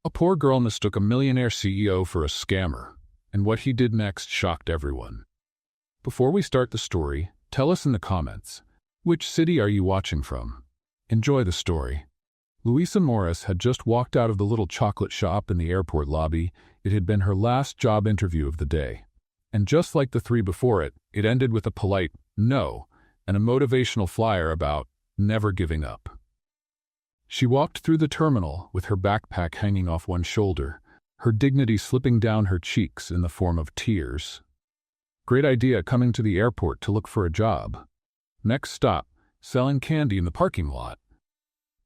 A poor girl mistook a millionaire CEO for a scammer, and what he did next shocked everyone. Before we start the story, tell us in the comments, which city are you watching from? Enjoy the story. Louisa Morris had just walked out of the little chocolate shop in the airport lobby. It had been her last job interview of the day. And just like the three before it, it ended with a polite no and a motivational flyer about never giving up. She walked through the terminal with her backpack hanging off one shoulder, her dignity slipping down her cheeks in the form of tears. Great idea coming to the airport to look for a job. Next stop, selling candy in the parking lot,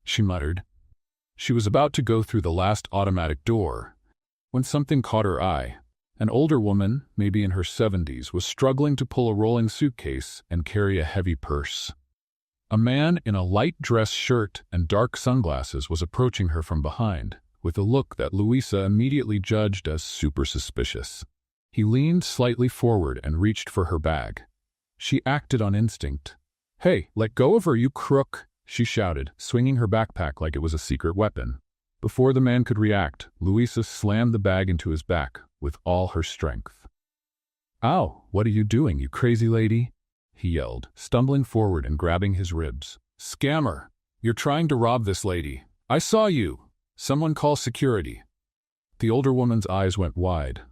she muttered. She was about to go through the last automatic door when something caught her eye. An older woman, maybe in her 70s, was struggling to pull a rolling suitcase and carry a heavy purse. A man in a light dress shirt and dark sunglasses was approaching her from behind, with a look that Louisa immediately judged as super suspicious. He leaned slightly forward and reached for her bag. She acted on instinct. "Hey, let go of her, you crook!" she shouted, swinging her backpack like it was a secret weapon. Before the man could react, Louisa slammed the bag into his back with all her strength. "Ow, what are you doing, you crazy lady?" he yelled, stumbling forward and grabbing his ribs. "Scammer! You're trying to rob this lady. I saw you! Someone call security." The older woman's eyes went wide.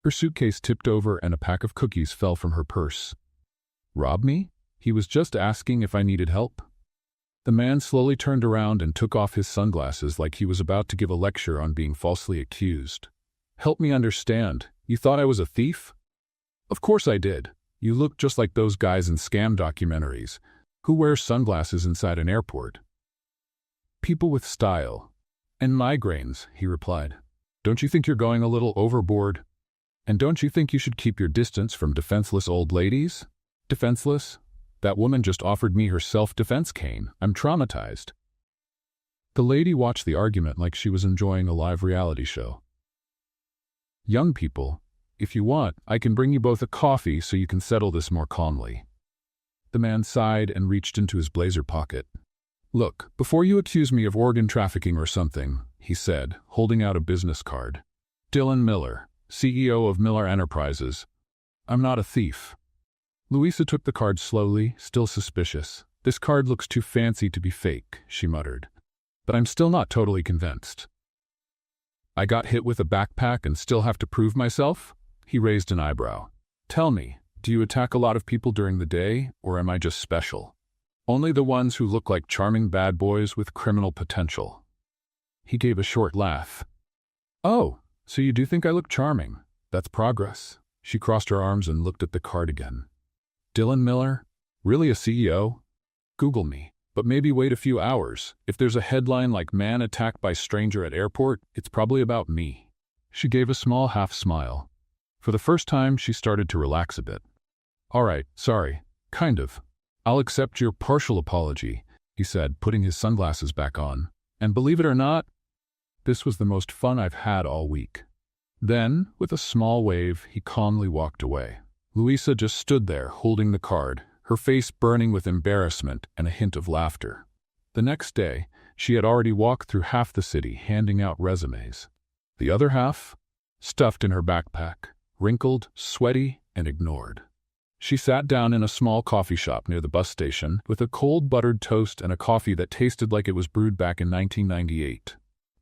Her suitcase tipped over and a pack of cookies fell from her purse. "Rob me? He was just asking if I needed help." The man slowly turned around and took off his sunglasses like he was about to give a lecture on being falsely accused. "Help me understand. You thought I was a thief?" "Of course I did. You look just like those guys in scam documentaries. Who wears sunglasses inside an airport?" "People with style. And migraines," he replied. "Don't you think you're going a little overboard? And don't you think you should keep your distance from defenseless old ladies?" "Defenseless? That woman just offered me her self-defense cane. I'm traumatized." The lady watched the argument like she was enjoying a live reality show. "Young people, if you want, I can bring you both a coffee so you can settle this more calmly." The man sighed and reached into his blazer pocket. "Look, before you accuse me of organ trafficking or something," he said, holding out a business card. "Dylan Miller, CEO of Miller Enterprises. I'm not a thief." Louisa took the card slowly, still suspicious. "This card looks too fancy to be fake," she muttered. "But I'm still not totally convinced." "I got hit with a backpack and still have to prove myself?" He raised an eyebrow. "Tell me, do you attack a lot of people during the day, or am I just special?" "Only the ones who look like charming bad boys with criminal potential." He gave a short laugh. "Oh, so you do think I look charming? That's progress." She crossed her arms and looked at the card again. "Dylan Miller? Really a CEO? Google me. But maybe wait a few hours. If there's a headline like 'Man attacked by stranger at airport,' it's probably about me." She gave a small half-smile. For the first time, she started to relax a bit. "All right, sorry. Kind of. I'll accept your partial apology," he said, putting his sunglasses back on. "And believe it or not, this was the most fun I've had all week." Then, with a small wave, he calmly walked away. Louisa just stood there, holding the card, her face burning with embarrassment and a hint of laughter. The next day, she had already walked through half the city handing out resumes. The other half? Stuffed in her backpack, wrinkled, sweaty, and ignored. She sat down in a small coffee shop near the bus station with a cold buttered toast and a coffee that tasted like it was brewed back in 1998.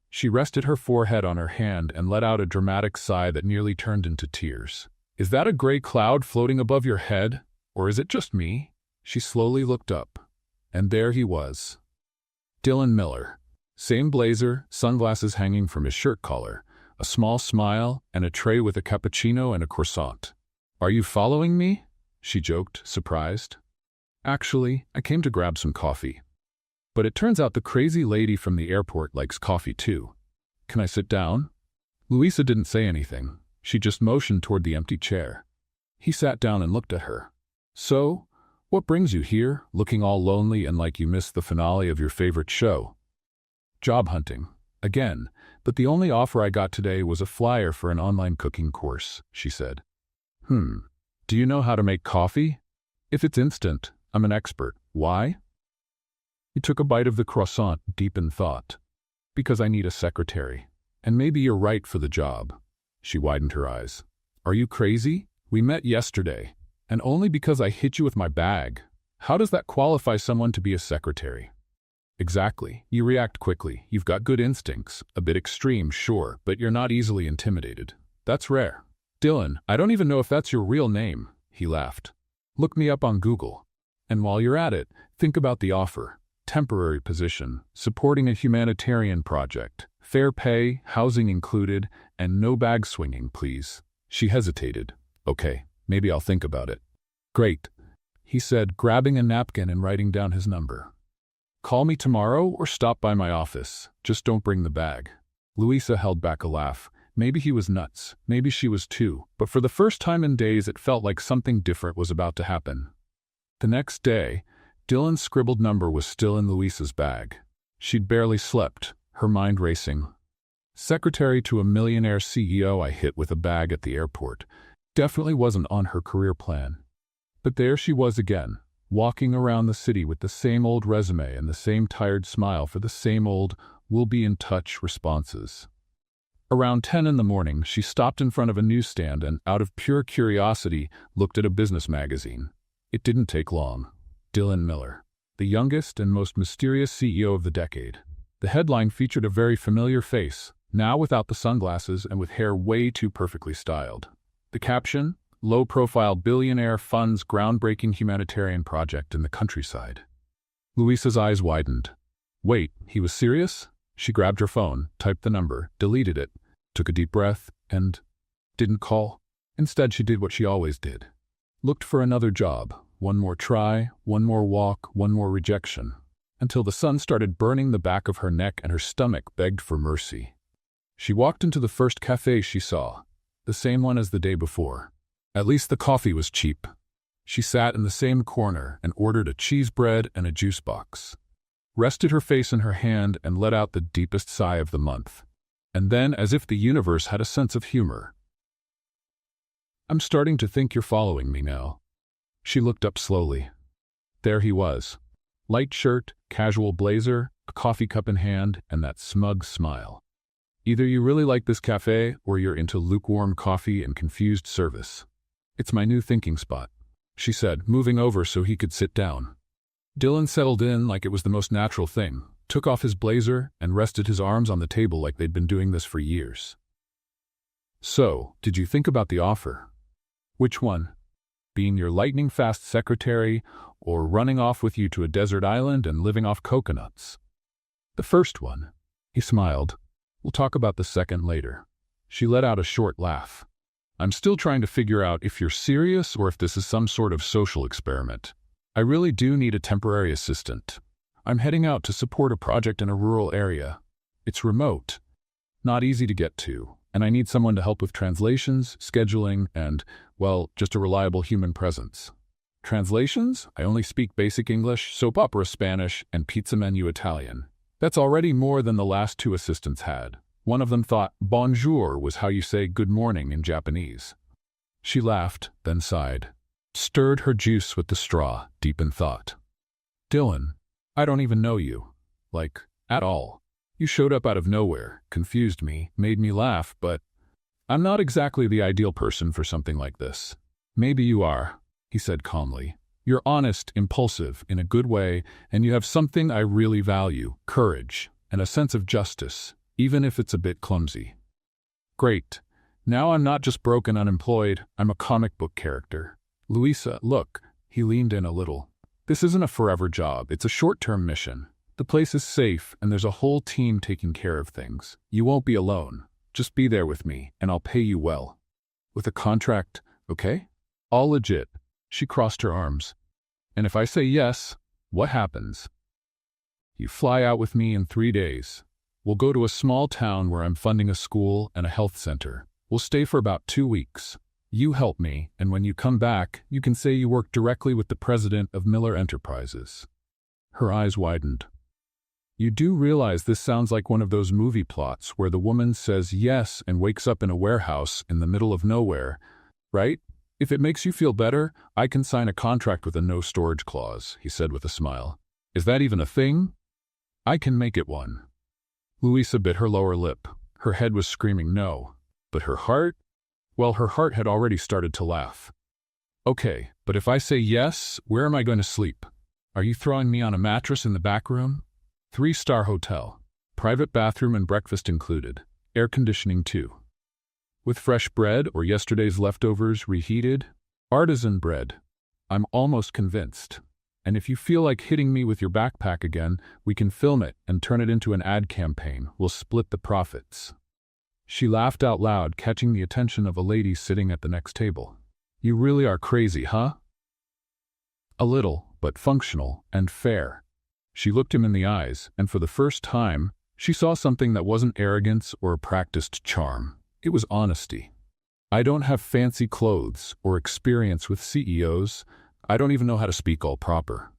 She rested her forehead on her hand and let out a dramatic sigh that nearly turned into tears. "Is that a gray cloud floating above your head? Or is it just me?" She slowly looked up, and there he was. Dylan Miller. Same blazer, sunglasses hanging from his shirt collar, a small smile, and a tray with a cappuccino and a croissant. "Are you following me?" she joked, surprised. "Actually, I came to grab some coffee. But it turns out the crazy lady from the airport likes coffee too. Can I sit down?" Louisa didn't say anything. She just motioned toward the empty chair. He sat down and looked at her. "So, what brings you here, looking all lonely and like you missed the finale of your favorite show?" "Job hunting. Again, but the only offer I got today was a flyer for an online cooking course," she said. Do you know how to make coffee?" "If it's instant, I'm an expert. Why?" He took a bite of the croissant, deep in thought. "Because I need a secretary." And maybe you're right for the job. She widened her eyes. Are you crazy? We met yesterday, and only because I hit you with my bag. How does that qualify someone to be a secretary? Exactly. You react quickly. You've got good instincts. A bit extreme, sure, but you're not easily intimidated. That's rare. Dylan, I don't even know if that's your real name, he laughed. Look me up on Google. And while you're at it, think about the offer. Temporary position, supporting a humanitarian project, fair pay, housing included, and no bag swinging, please. She hesitated. Okay, maybe I'll think about it. Great, he said, grabbing a napkin and writing down his number. Call me tomorrow or stop by my office. Just don't bring the bag. Louisa held back a laugh. Maybe he was nuts. Maybe she was too. But for the first time in days, it felt like something different was about to happen. The next day, Dylan's scribbled number was still in Louisa's bag. She'd barely slept, her mind racing. Secretary to a millionaire CEO I hit with a bag at the airport. Definitely wasn't on her career plan. But there she was again, walking around the city with the same old resume and the same tired smile for the same old "we'll be in touch" responses. Around 10 in the morning, she stopped in front of a newsstand and, out of pure curiosity, looked at a business magazine. It didn't take long. Dylan Miller, the youngest and most mysterious CEO of the decade. The headline featured a very familiar face, now without the sunglasses and with hair way too perfectly styled. The caption, low-profile billionaire funds groundbreaking humanitarian project in the countryside. Louisa's eyes widened. Wait, he was serious? She grabbed her phone, typed the number, deleted it, took a deep breath, and didn't call. Instead, she did what she always did. Looked for another job. One more try, one more walk, one more rejection, until the sun started burning the back of her neck and her stomach begged for mercy. She walked into the first cafe she saw, the same one as the day before. At least the coffee was cheap. She sat in the same corner and ordered a cheese bread and a juice box. Rested her face in her hand and let out the deepest sigh of the month. And then, as if the universe had a sense of humor, I'm starting to think you're following me now. She looked up slowly. There he was. Light shirt, casual blazer, a coffee cup in hand, and that smug smile. Either you really like this cafe, or you're into lukewarm coffee and confused service. It's my new thinking spot, she said, moving over so he could sit down. Dylan settled in like it was the most natural thing, took off his blazer, and rested his arms on the table like they'd been doing this for years. So, did you think about the offer? Which one? Being your lightning-fast secretary, or running off with you to a desert island and living off coconuts? The first one. He smiled. We'll talk about the second later. She let out a short laugh. I'm still trying to figure out if you're serious or if this is some sort of social experiment. I really do need a temporary assistant. I'm heading out to support a project in a rural area. It's remote, not easy to get to, and I need someone to help with translations, scheduling, and, well, just a reliable human presence. Translations? I only speak basic English, soap opera Spanish, and pizza menu Italian. That's already more than the last two assistants had. One of them thought bonjour was how you say good morning in Japanese. She laughed, then sighed. Stirred her juice with the straw, deep in thought. Dylan, I don't even know you. Like, at all. You showed up out of nowhere, confused me, made me laugh, but I'm not exactly the ideal person for something like this. Maybe you are, he said calmly. You're honest, impulsive, in a good way, and you have something I really value, courage, and a sense of justice, even if it's a bit clumsy. Great. Now I'm not just broke and unemployed, I'm a comic book character. Louisa, look, he leaned in a little. This isn't a forever job, it's a short-term mission. The place is safe, and there's a whole team taking care of things. You won't be alone. Just be there with me, and I'll pay you well. With a contract, okay? All legit. She crossed her arms. And if I say yes, what happens? You fly out with me in 3 days. We'll go to a small town where I'm funding a school and a health center. We'll stay for about 2 weeks. You help me, and when you come back, you can say you work directly with the president of Miller Enterprises. Her eyes widened. You do realize this sounds like one of those movie plots where the woman says yes and wakes up in a warehouse in the middle of nowhere, right? If it makes you feel better, I can sign a contract with a no-storage clause, he said with a smile. Is that even a thing? I can make it one. Louisa bit her lower lip. Her head was screaming no. But her heart? Well, her heart had already started to laugh. Okay, but if I say yes, where am I going to sleep? Are you throwing me on a mattress in the back room? 3-star hotel. Private bathroom and breakfast included. Air conditioning too. With fresh bread or yesterday's leftovers reheated? Artisan bread. I'm almost convinced. And if you feel like hitting me with your backpack again, we can film it and turn it into an ad campaign. We'll split the profits. She laughed out loud, catching the attention of a lady sitting at the next table. You really are crazy, huh? A little, but functional and fair. She looked him in the eyes, and for the first time, she saw something that wasn't arrogance or a practiced charm. It was honesty. I don't have fancy clothes or experience with CEOs. I don't even know how to speak all proper.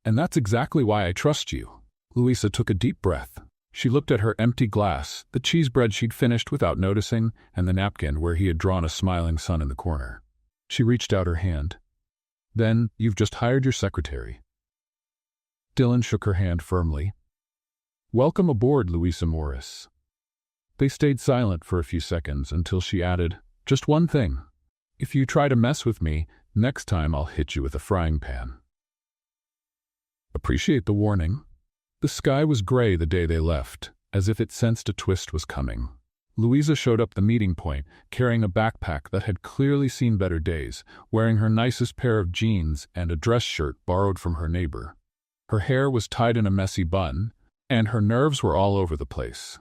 And that's exactly why I trust you. Louisa took a deep breath. She looked at her empty glass, the cheese bread she'd finished without noticing, and the napkin where he had drawn a smiling sun in the corner. She reached out her hand. Then, you've just hired your secretary. Dylan shook her hand firmly. Welcome aboard, Louisa Morris. They stayed silent for a few seconds until she added, just one thing. If you try to mess with me, next time I'll hit you with a frying pan. Appreciate the warning. The sky was gray the day they left, as if it sensed a twist was coming. Louisa showed up the meeting point, carrying a backpack that had clearly seen better days, wearing her nicest pair of jeans and a dress shirt borrowed from her neighbor. Her hair was tied in a messy bun, and her nerves were all over the place.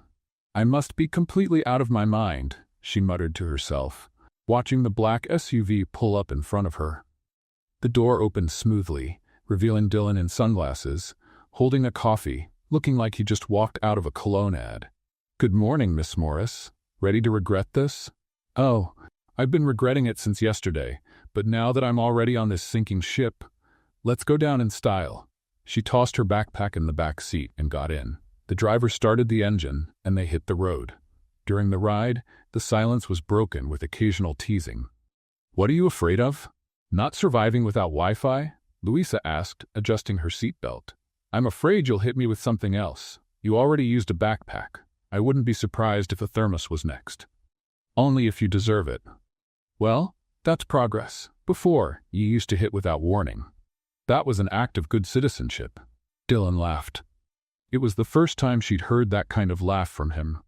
I must be completely out of my mind, she muttered to herself, watching the black SUV pull up in front of her. The door opened smoothly, revealing Dylan in sunglasses, holding a coffee, looking like he just walked out of a cologne ad. Good morning, Miss Morris. Ready to regret this? Oh, I've been regretting it since yesterday, but now that I'm already on this sinking ship, let's go down in style. She tossed her backpack in the back seat and got in. The driver started the engine, and they hit the road. During the ride, the silence was broken with occasional teasing. What are you afraid of? Not surviving without Wi-Fi? Louisa asked, adjusting her seatbelt. I'm afraid you'll hit me with something else. You already used a backpack. I wouldn't be surprised if a thermos was next. Only if you deserve it. Well, that's progress. Before, you used to hit without warning. That was an act of good citizenship. Dylan laughed. It was the first time she'd heard that kind of laugh from him.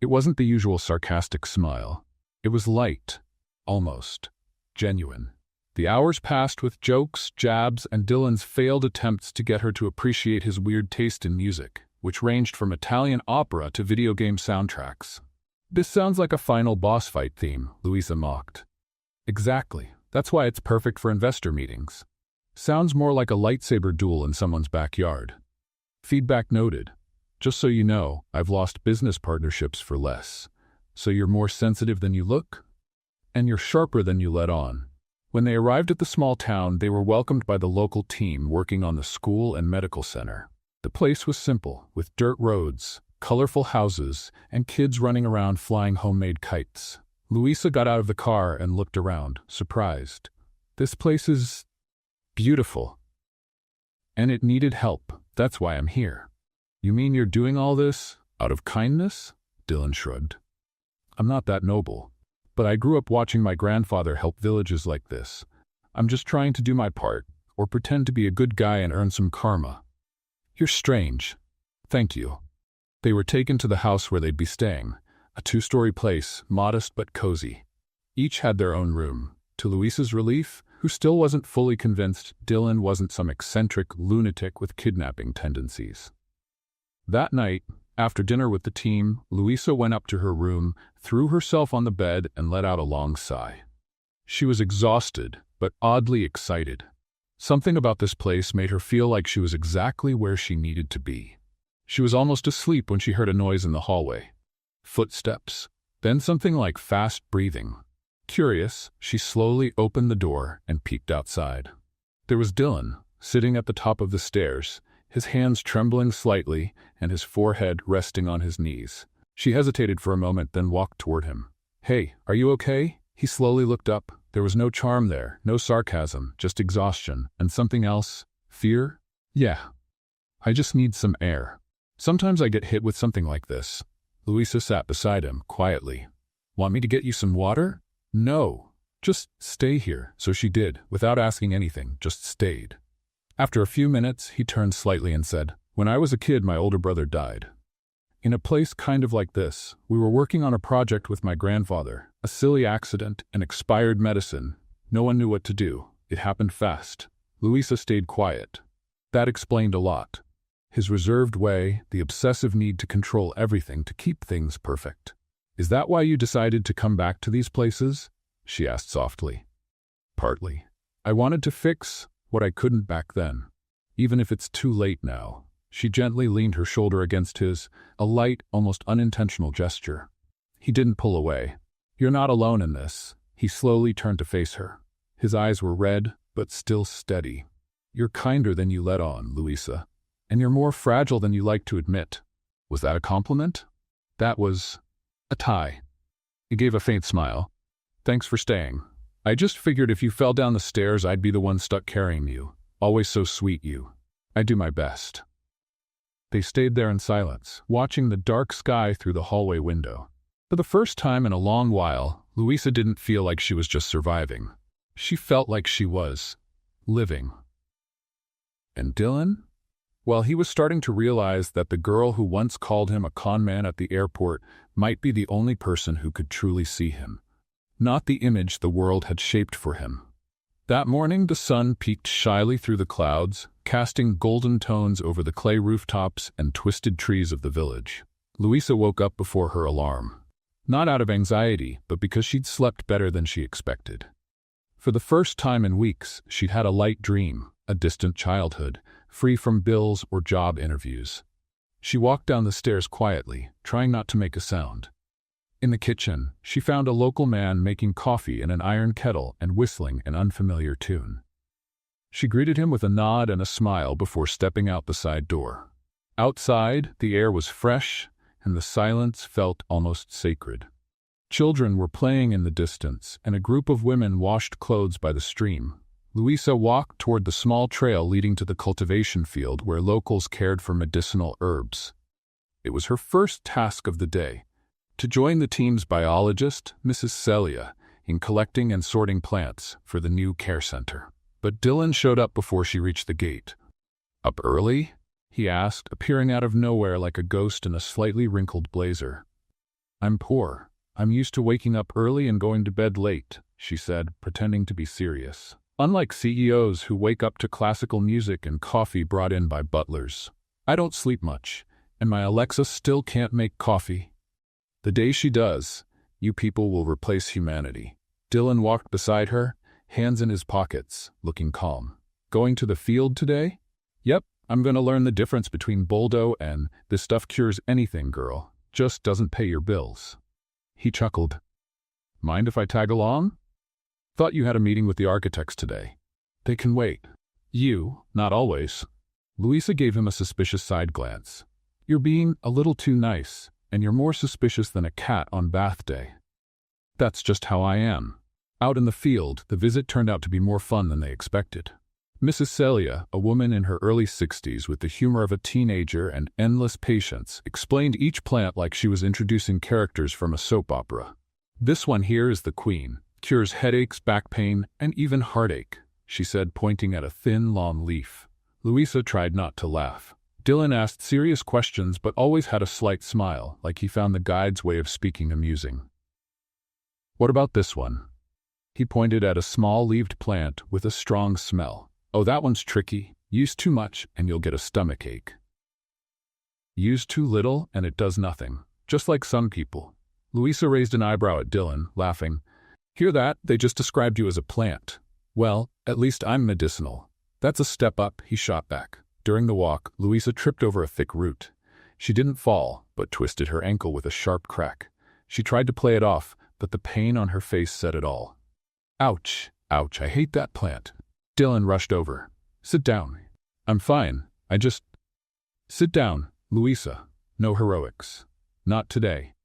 It wasn't the usual sarcastic smile. It was light, almost genuine. The hours passed with jokes, jabs, and Dylan's failed attempts to get her to appreciate his weird taste in music, which ranged from Italian opera to video game soundtracks. This sounds like a final boss fight theme, Louisa mocked. Exactly. That's why it's perfect for investor meetings. Sounds more like a lightsaber duel in someone's backyard. Feedback noted. Just so you know, I've lost business partnerships for less. So you're more sensitive than you look? And you're sharper than you let on. When they arrived at the small town, they were welcomed by the local team working on the school and medical center. The place was simple, with dirt roads, colorful houses, and kids running around flying homemade kites. Louisa got out of the car and looked around, surprised. This place is beautiful. And it needed help. That's why I'm here. You mean you're doing all this out of kindness? Dylan shrugged. I'm not that noble. But I grew up watching my grandfather help villages like this. I'm just trying to do my part, or pretend to be a good guy and earn some karma. You're strange. Thank you. They were taken to the house where they'd be staying, a 2-story place, modest but cozy. Each had their own room. To Louisa's relief, who still wasn't fully convinced Dylan wasn't some eccentric lunatic with kidnapping tendencies. That night, after dinner with the team, Louisa went up to her room, threw herself on the bed, and let out a long sigh. She was exhausted, but oddly excited. Something about this place made her feel like she was exactly where she needed to be. She was almost asleep when she heard a noise in the hallway. Footsteps, then something like fast breathing. Curious, she slowly opened the door and peeked outside. There was Dylan, sitting at the top of the stairs, his hands trembling slightly and his forehead resting on his knees. She hesitated for a moment, then walked toward him. Hey, are you okay? He slowly looked up. There was no charm there, no sarcasm, just exhaustion. And something else? Fear? Yeah. I just need some air. Sometimes I get hit with something like this. Louisa sat beside him, quietly. "Want me to get you some water?" "No. Just stay here." So she did, without asking anything, just stayed. After a few minutes, he turned slightly and said, "When I was a kid, my older brother died. In a place kind of like this, we were working on a project with my grandfather. A silly accident, an expired medicine. No one knew what to do. It happened fast." Louisa stayed quiet. That explained a lot. His reserved way, the obsessive need to control everything to keep things perfect. "Is that why you decided to come back to these places?" she asked softly. "Partly. I wanted to fix what I couldn't back then. Even if it's too late now." She gently leaned her shoulder against his, a light, almost unintentional gesture. He didn't pull away. "You're not alone in this." He slowly turned to face her. His eyes were red, but still steady. "You're kinder than you let on, Louisa. And you're more fragile than you like to admit." Was that a compliment? That was a tie. He gave a faint smile. "Thanks for staying. I just figured if you fell down the stairs, I'd be the one stuck carrying you. Always so sweet, you. I do my best." They stayed there in silence, watching the dark sky through the hallway window. For the first time in a long while, Louisa didn't feel like she was just surviving. She felt like she was living. And Dylan? Well, he was starting to realize that the girl who once called him a con man at the airport might be the only person who could truly see him. Not the image the world had shaped for him. That morning the sun peeked shyly through the clouds, casting golden tones over the clay rooftops and twisted trees of the village. Louisa woke up before her alarm. Not out of anxiety, but because she'd slept better than she expected. For the first time in weeks, she'd had a light dream, a distant childhood, free from bills or job interviews. She walked down the stairs quietly, trying not to make a sound. In the kitchen, she found a local man making coffee in an iron kettle and whistling an unfamiliar tune. She greeted him with a nod and a smile before stepping out the side door. Outside, the air was fresh, and the silence felt almost sacred. Children were playing in the distance, and a group of women washed clothes by the stream. Louisa walked toward the small trail leading to the cultivation field where locals cared for medicinal herbs. It was her first task of the day, to join the team's biologist, Mrs. Celia, in collecting and sorting plants for the new care center. But Dylan showed up before she reached the gate. "Up early?" he asked, appearing out of nowhere like a ghost in a slightly wrinkled blazer. "I'm poor. I'm used to waking up early and going to bed late," she said, pretending to be serious. "Unlike CEOs who wake up to classical music and coffee brought in by butlers. I don't sleep much, and my Alexa still can't make coffee. The day she does, you people will replace humanity." Dylan walked beside her, hands in his pockets, looking calm. "Going to the field today?" "Yep, I'm gonna learn the difference between Boldo and 'this stuff cures anything, girl. Just doesn't pay your bills.'" He chuckled. "Mind if I tag along?" "Thought you had a meeting with the architects today." "They can wait." "You, not always." Louisa gave him a suspicious side glance. "You're being a little too nice, and you're more suspicious than a cat on bath day." "That's just how I am." Out in the field, the visit turned out to be more fun than they expected. Mrs. Celia, a woman in her early 60s with the humor of a teenager and endless patience, explained each plant like she was introducing characters from a soap opera. "This one here is the queen. Cures headaches, back pain, and even heartache," she said, pointing at a thin, long leaf. Louisa tried not to laugh. Dylan asked serious questions but always had a slight smile, like he found the guide's way of speaking amusing. "What about this one?" He pointed at a small-leaved plant with a strong smell. "Oh, that one's tricky. Use too much and you'll get a stomachache. Use too little and it does nothing, just like some people." Louisa raised an eyebrow at Dylan, laughing. "Hear that? They just described you as a plant." "Well, at least I'm medicinal." "That's a step up," he shot back. During the walk, Louisa tripped over a thick root. She didn't fall, but twisted her ankle with a sharp crack. She tried to play it off, but the pain on her face said it all. "Ouch, ouch, I hate that plant." Dylan rushed over. "Sit down." "I'm fine. I just—" "Sit down, Louisa. No heroics. Not today."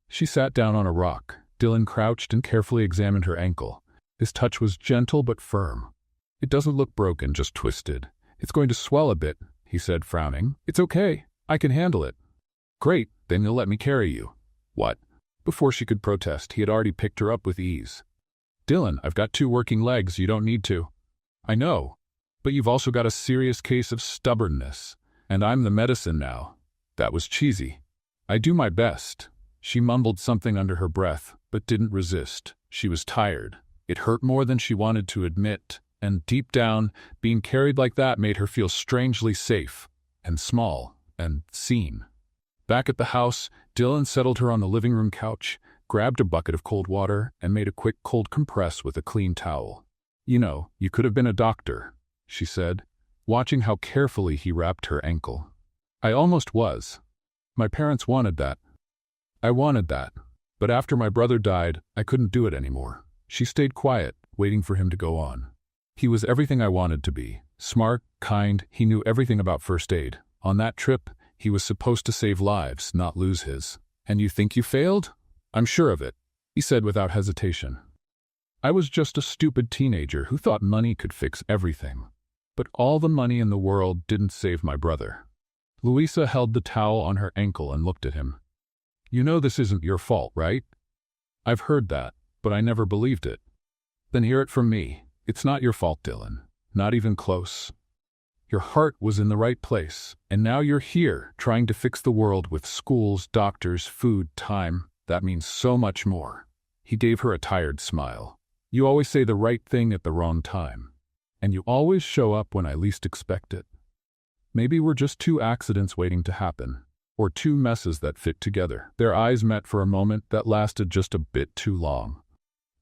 She sat down on a rock. Dylan crouched and carefully examined her ankle. His touch was gentle but firm. "It doesn't look broken, just twisted. It's going to swell a bit," he said, frowning. "It's okay. I can handle it." "Great," Then you'll let me carry you. What? Before she could protest, he had already picked her up with ease. Dylan, I've got 2 working legs, you don't need to. I know, but you've also got a serious case of stubbornness, and I'm the medicine now. That was cheesy. I do my best. She mumbled something under her breath, but didn't resist. She was tired. It hurt more than she wanted to admit, and deep down, being carried like that made her feel strangely safe, and small, and seen. Back at the house, Dylan settled her on the living room couch, grabbed a bucket of cold water, and made a quick cold compress with a clean towel. You know, you could have been a doctor, she said, watching how carefully he wrapped her ankle. I almost was. My parents wanted that. I wanted that. But after my brother died, I couldn't do it anymore. She stayed quiet, waiting for him to go on. He was everything I wanted to be. Smart, kind, he knew everything about first aid. On that trip, he was supposed to save lives, not lose his. And you think you failed? I'm sure of it, he said without hesitation. I was just a stupid teenager who thought money could fix everything. But all the money in the world didn't save my brother. Louisa held the towel on her ankle and looked at him. You know this isn't your fault, right? I've heard that, but I never believed it. Then hear it from me. It's not your fault, Dylan. Not even close. Your heart was in the right place, and now you're here, trying to fix the world with schools, doctors, food, time. That means so much more. He gave her a tired smile. You always say the right thing at the wrong time. And you always show up when I least expect it. Maybe we're just 2 accidents waiting to happen, or 2 messes that fit together. Their eyes met for a moment that lasted just a bit too long.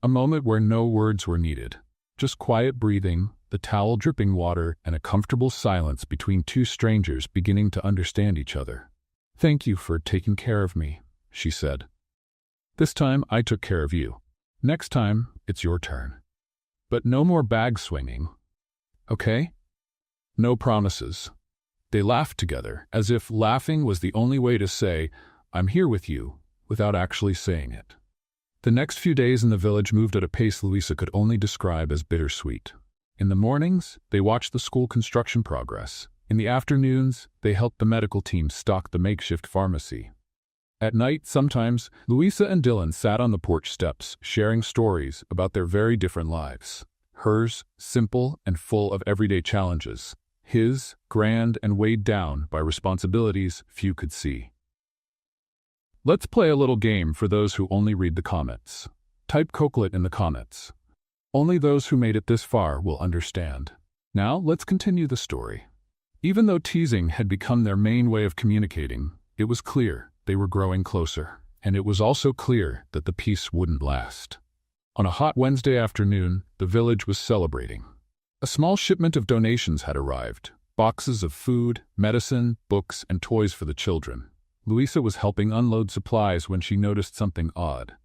A moment where no words were needed. Just quiet breathing, the towel dripping water, and a comfortable silence between 2 strangers beginning to understand each other. Thank you for taking care of me, she said. This time I took care of you. Next time, it's your turn. But no more bag swinging. Okay? No promises. They laughed together, as if laughing was the only way to say, I'm here with you, without actually saying it. The next few days in the village moved at a pace Louisa could only describe as bittersweet. In the mornings, they watched the school construction progress. In the afternoons, they helped the medical team stock the makeshift pharmacy. At night, sometimes, Louisa and Dylan sat on the porch steps, sharing stories about their very different lives. Hers, simple and full of everyday challenges. His, grand and weighed down by responsibilities few could see. Let's play a little game for those who only read the comments. Type Coquelet in the comments. Only those who made it this far will understand. Now, let's continue the story. Even though teasing had become their main way of communicating, it was clear they were growing closer, and it was also clear that the peace wouldn't last. On a hot Wednesday afternoon, the village was celebrating. A small shipment of donations had arrived, boxes of food, medicine, books, and toys for the children. Louisa was helping unload supplies when she noticed something odd.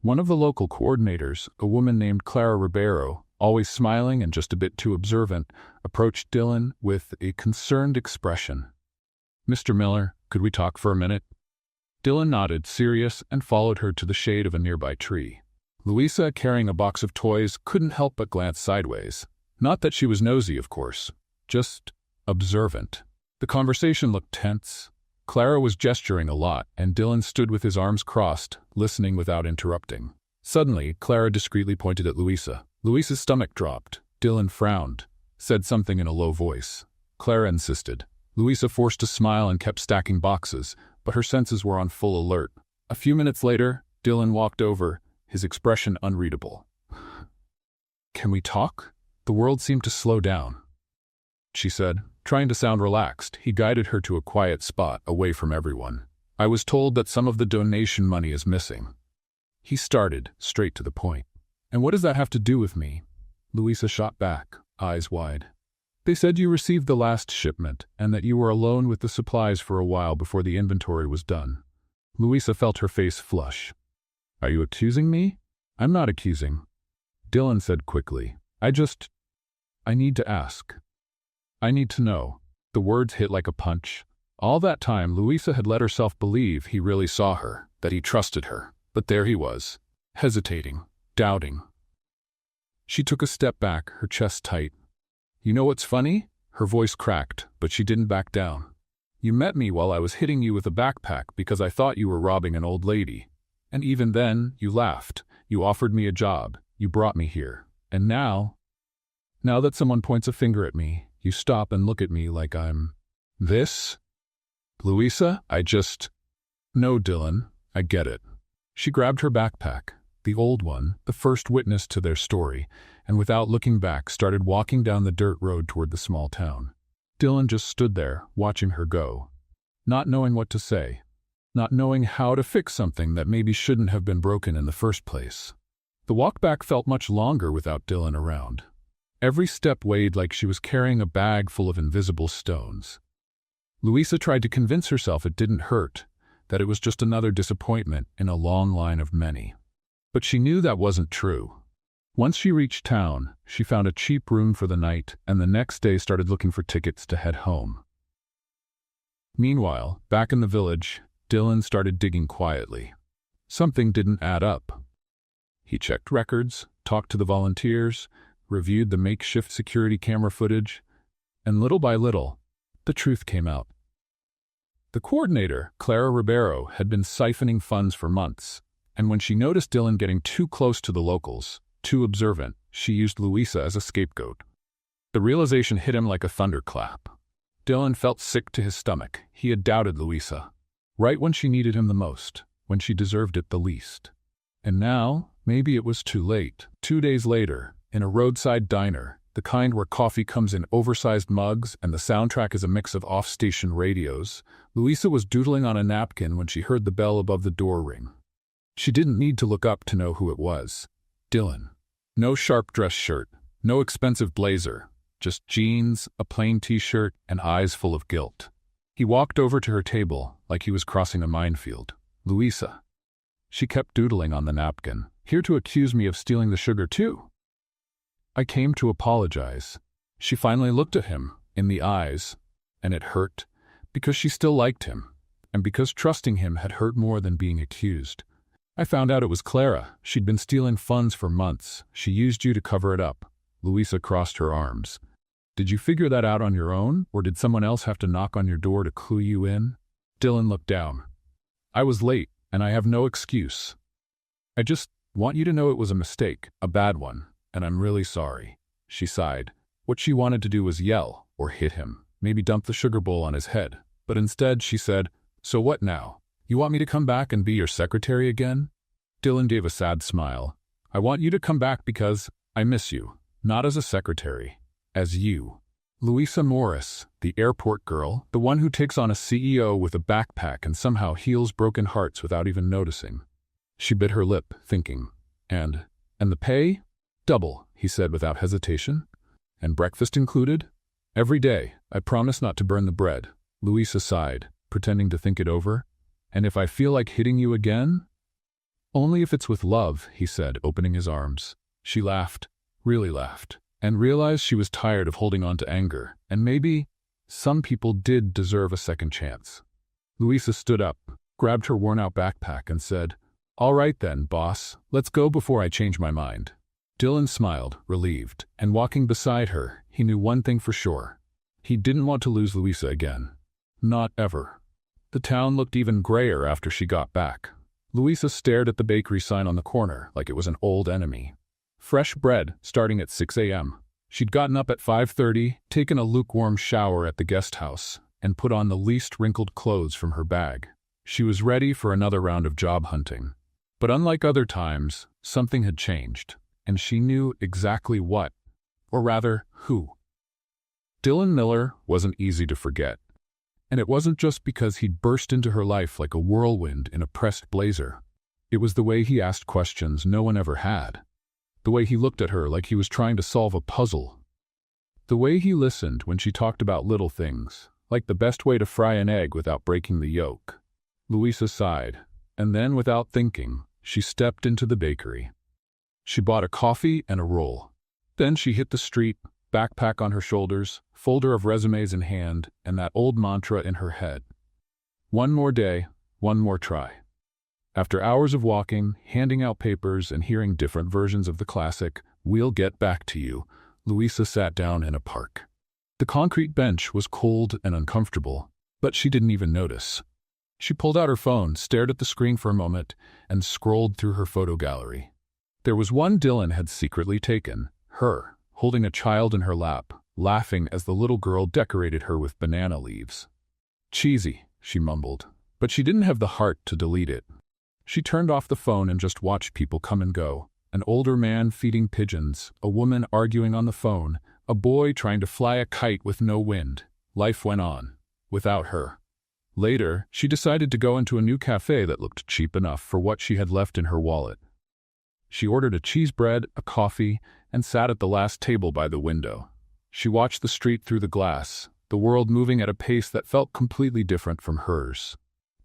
One of the local coordinators, a woman named Clara Ribeiro, always smiling and just a bit too observant, approached Dylan with a concerned expression. Mr. Miller, could we talk for a minute? Dylan nodded, serious, and followed her to the shade of a nearby tree. Louisa, carrying a box of toys, couldn't help but glance sideways. Not that she was nosy, of course, just observant. The conversation looked tense. Clara was gesturing a lot, and Dylan stood with his arms crossed, listening without interrupting. Suddenly, Clara discreetly pointed at Louisa. Louisa's stomach dropped. Dylan frowned, said something in a low voice. Clara insisted. Louisa forced a smile and kept stacking boxes, but her senses were on full alert. A few minutes later, Dylan walked over, his expression unreadable. Can we talk? The world seemed to slow down, she said. Trying to sound relaxed, he guided her to a quiet spot away from everyone. I was told that some of the donation money is missing. He started, straight to the point. And what does that have to do with me? Louisa shot back, eyes wide. They said you received the last shipment, and that you were alone with the supplies for a while before the inventory was done. Louisa felt her face flush. Are you accusing me? I'm not accusing, Dylan said quickly. I need to ask. I need to know. The words hit like a punch. All that time, Louisa had let herself believe he really saw her, that he trusted her. But there he was, hesitating, doubting. She took a step back, her chest tight. You know what's funny? Her voice cracked, but she didn't back down. You met me while I was hitting you with a backpack because I thought you were robbing an old lady. And even then, you laughed. You offered me a job. You brought me here. And now that someone points a finger at me, you stop and look at me like I'm this? Louisa, No, Dylan, I get it. She grabbed her backpack, the old one, the first witness to their story, and without looking back started walking down the dirt road toward the small town. Dylan just stood there, watching her go, not knowing what to say, not knowing how to fix something that maybe shouldn't have been broken in the first place. The walk back felt much longer without Dylan around. Every step weighed like she was carrying a bag full of invisible stones. Louisa tried to convince herself it didn't hurt, that it was just another disappointment in a long line of many. But she knew that wasn't true. Once she reached town, she found a cheap room for the night and the next day started looking for tickets to head home. Meanwhile, back in the village, Dylan started digging quietly. Something didn't add up. He checked records, talked to the volunteers, reviewed the makeshift security camera footage, and little by little, the truth came out. The coordinator, Clara Ribeiro, had been siphoning funds for months, and when she noticed Dylan getting too close to the locals, too observant, she used Louisa as a scapegoat. The realization hit him like a thunderclap. Dylan felt sick to his stomach. He had doubted Louisa, right when she needed him the most, when she deserved it the least. And now, maybe it was too late. 2 days later, in a roadside diner, the kind where coffee comes in oversized mugs and the soundtrack is a mix of off-station radios, Louisa was doodling on a napkin when she heard the bell above the door ring. She didn't need to look up to know who it was. Dylan. No sharp dress shirt, no expensive blazer, just jeans, a plain t-shirt, and eyes full of guilt. He walked over to her table like he was crossing a minefield. Louisa. She kept doodling on the napkin. Here to accuse me of stealing the sugar too? I came to apologize. She finally looked at him, in the eyes, and it hurt, because she still liked him, and because trusting him had hurt more than being accused. I found out it was Clara. She'd been stealing funds for months. She used you to cover it up. Louisa crossed her arms. Did you figure that out on your own, or did someone else have to knock on your door to clue you in? Dylan looked down. I was late, and I have no excuse. I just want you to know it was a mistake, a bad one. And I'm really sorry. She sighed. What she wanted to do was yell, or hit him, maybe dump the sugar bowl on his head. But instead she said, "So what now? You want me to come back and be your secretary again?" Dylan gave a sad smile. "I want you to come back because I miss you, not as a secretary, as you." Louisa Morris, the airport girl, the one who takes on a CEO with a backpack and somehow heals broken hearts without even noticing. She bit her lip, thinking, And the pay? "Double," he said without hesitation. "And breakfast included?" "Every day. I promise not to burn the bread." Louisa sighed, pretending to think it over. "And if I feel like hitting you again?" "Only if it's with love," he said, opening his arms. She laughed, really laughed, and realized she was tired of holding on to anger, and maybe some people did deserve a second chance. Louisa stood up, grabbed her worn-out backpack, and said, "All right then, boss, let's go before I change my mind." Dylan smiled, relieved, and walking beside her, he knew one thing for sure. He didn't want to lose Louisa again. Not ever. The town looked even grayer after she got back. Louisa stared at the bakery sign on the corner like it was an old enemy. Fresh bread, starting at 6 a.m. She'd gotten up at 5:30, taken a lukewarm shower at the guest house, and put on the least wrinkled clothes from her bag. She was ready for another round of job hunting. But unlike other times, something had changed. And she knew exactly what, or rather, who. Dylan Miller wasn't easy to forget. And it wasn't just because he'd burst into her life like a whirlwind in a pressed blazer. It was the way he asked questions no one ever had. The way he looked at her like he was trying to solve a puzzle. The way he listened when she talked about little things, like the best way to fry an egg without breaking the yolk. Louisa sighed, and then, without thinking, she stepped into the bakery. She bought a coffee and a roll. Then she hit the street, backpack on her shoulders, folder of resumes in hand, and that old mantra in her head. One more day, one more try. After hours of walking, handing out papers, and hearing different versions of the classic, "We'll get back to you," Louisa sat down in a park. The concrete bench was cold and uncomfortable. But she didn't even notice. She pulled out her phone, stared at the screen for a moment, and scrolled through her photo gallery. There was one Dylan had secretly taken, her, holding a child in her lap, laughing as the little girl decorated her with banana leaves. Cheesy, she mumbled, but she didn't have the heart to delete it. She turned off the phone and just watched people come and go. An older man feeding pigeons, a woman arguing on the phone, a boy trying to fly a kite with no wind. Life went on, without her. Later, she decided to go into a new cafe that looked cheap enough for what she had left in her wallet. She ordered a cheese bread, a coffee, and sat at the last table by the window. She watched the street through the glass, the world moving at a pace that felt completely different from hers.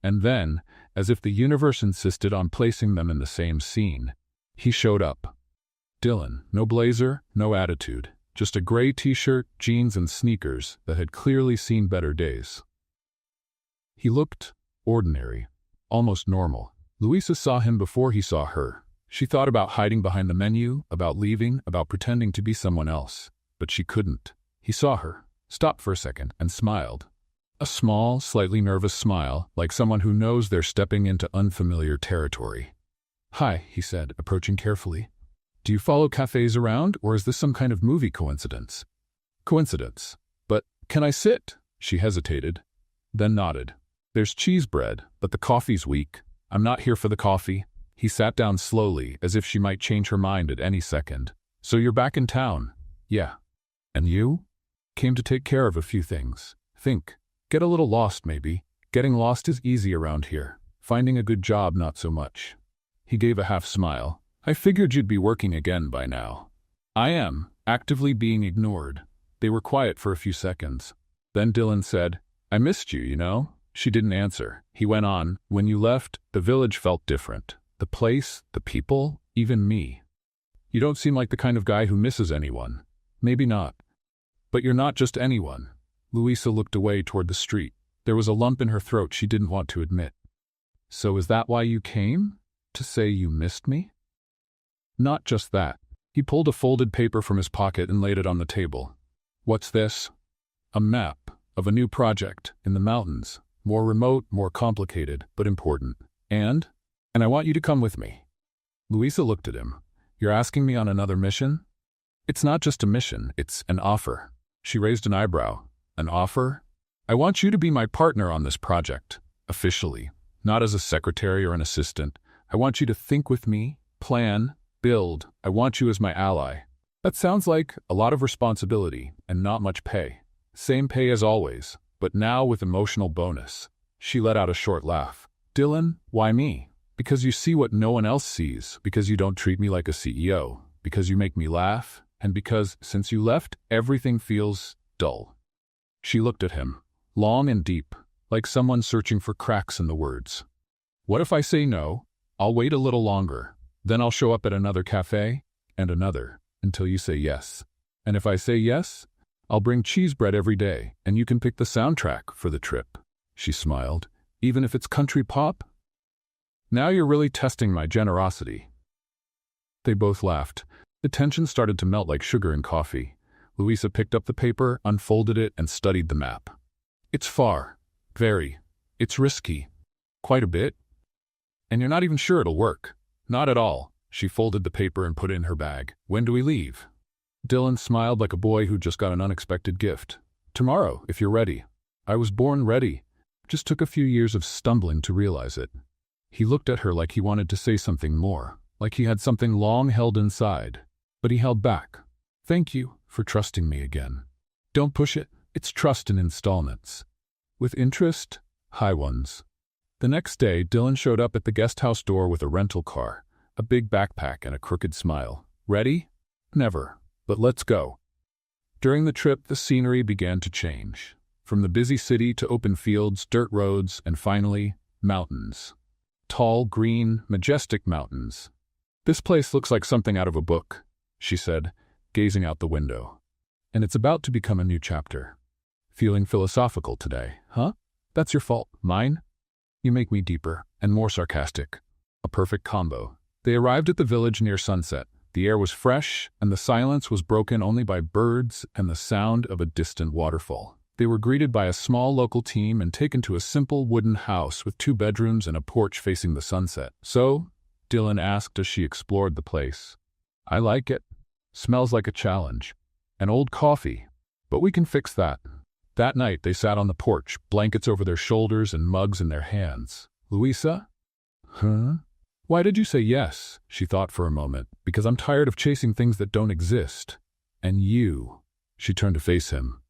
And then, as if the universe insisted on placing them in the same scene, he showed up. Dylan, no blazer, no attitude, just a gray t-shirt, jeans, and sneakers that had clearly seen better days. He looked ordinary, almost normal. Louisa saw him before he saw her. She thought about hiding behind the menu, about leaving, about pretending to be someone else. But she couldn't. He saw her, stopped for a second, and smiled. A small, slightly nervous smile, like someone who knows they're stepping into unfamiliar territory. "Hi," he said, approaching carefully. "Do you follow cafes around, or is this some kind of movie coincidence?" "Coincidence. But can I sit?" She hesitated, then nodded. "There's cheese bread, but the coffee's weak. I'm not here for the coffee." He sat down slowly, as if she might change her mind at any second. "So you're back in town?" "Yeah." "And you?" "Came to take care of a few things. Get a little lost, maybe. Getting lost is easy around here. Finding a good job, not so much." He gave a half smile. "I figured you'd be working again by now." "I am, actively being ignored." They were quiet for a few seconds. Then Dylan said, "I missed you, you know?" She didn't answer. He went on, "When you left, the village felt different. The place, the people, even me. You don't seem like the kind of guy who misses anyone." "Maybe not. But you're not just anyone." Louisa looked away toward the street. There was a lump in her throat she didn't want to admit. "So is that why you came? To say you missed me?" "Not just that." He pulled a folded paper from his pocket and laid it on the table. "What's this?" "A map of a new project in the mountains. More remote, more complicated, but important. And I want you to come with me." Louisa looked at him. "You're asking me on another mission?" "It's not just a mission, it's an offer." She raised an eyebrow. "An offer?" "I want you to be my partner on this project, officially. Not as a secretary or an assistant. I want you to think with me, plan, build. I want you as my ally." That sounds like a lot of responsibility and not much pay. Same pay as always, but now with emotional bonus. She let out a short laugh. "Dylan, why me?" "Because you see what no one else sees, because you don't treat me like a CEO, because you make me laugh, and because, since you left, everything feels dull." She looked at him, long and deep, like someone searching for cracks in the words. "What if I say no? I'll wait a little longer. Then I'll show up at another cafe, and another, until you say yes. And if I say yes, I'll bring cheese bread every day, and you can pick the soundtrack for the trip." She smiled. "Even if it's country pop?" "Now you're really testing my generosity." They both laughed. The tension started to melt like sugar in coffee. Louisa picked up the paper, unfolded it, and studied the map. "It's far. Very. It's risky. Quite a bit. And you're not even sure it'll work." "Not at all." She folded the paper and put it in her bag. "When do we leave?" Dylan smiled like a boy who just got an unexpected gift. "Tomorrow, if you're ready." "I was born ready. Just took a few years of stumbling to realize it." He looked at her like he wanted to say something more, like he had something long held inside. But he held back. "Thank you for trusting me again. Don't push it. It's trust in installments. With interest, high ones." The next day, Dylan showed up at the guest house door with a rental car, a big backpack and a crooked smile. "Ready?" "Never. But let's go." During the trip, the scenery began to change. From the busy city to open fields, dirt roads, and finally, mountains. Tall, green, majestic mountains. "This place looks like something out of a book," she said, gazing out the window. "And it's about to become a new chapter." "Feeling philosophical today, huh?" "That's your fault. Mine? You make me deeper and more sarcastic." A perfect combo. They arrived at the village near sunset. The air was fresh, and the silence was broken only by birds and the sound of a distant waterfall. They were greeted by a small local team and taken to a simple wooden house with 2 bedrooms and a porch facing the sunset. "So?" Dylan asked as she explored the place. "I like it. Smells like a challenge. An old coffee. But we can fix that." That night they sat on the porch, blankets over their shoulders and mugs in their hands. "Louisa?" "Huh?" "Why did you say yes?" She thought for a moment. "Because I'm tired of chasing things that don't exist. And you." She turned to face him.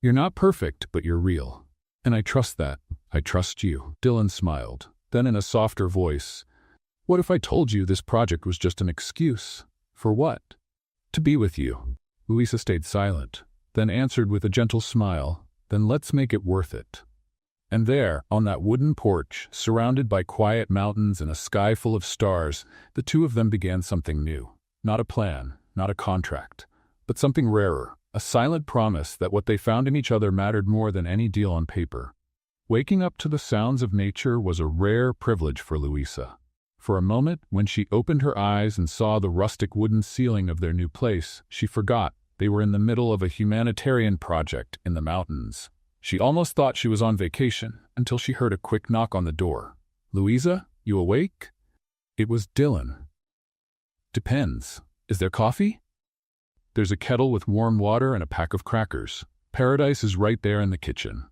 "You're not perfect, but you're real. And I trust that. I trust you." Dylan smiled. Then in a softer voice, "What if I told you this project was just an excuse? For what?" "To be with you." Louisa stayed silent, then answered with a gentle smile, "Then let's make it worth it." And there, on that wooden porch, surrounded by quiet mountains and a sky full of stars, the two of them began something new. Not a plan, not a contract, but something rarer, a silent promise that what they found in each other mattered more than any deal on paper. Waking up to the sounds of nature was a rare privilege for Louisa. For a moment, when she opened her eyes and saw the rustic wooden ceiling of their new place, she forgot they were in the middle of a humanitarian project in the mountains. She almost thought she was on vacation until she heard a quick knock on the door. "Louisa, you awake?" It was Dylan. "Depends. Is there coffee?" "There's a kettle with warm water and a pack of crackers. Paradise is right there in the kitchen."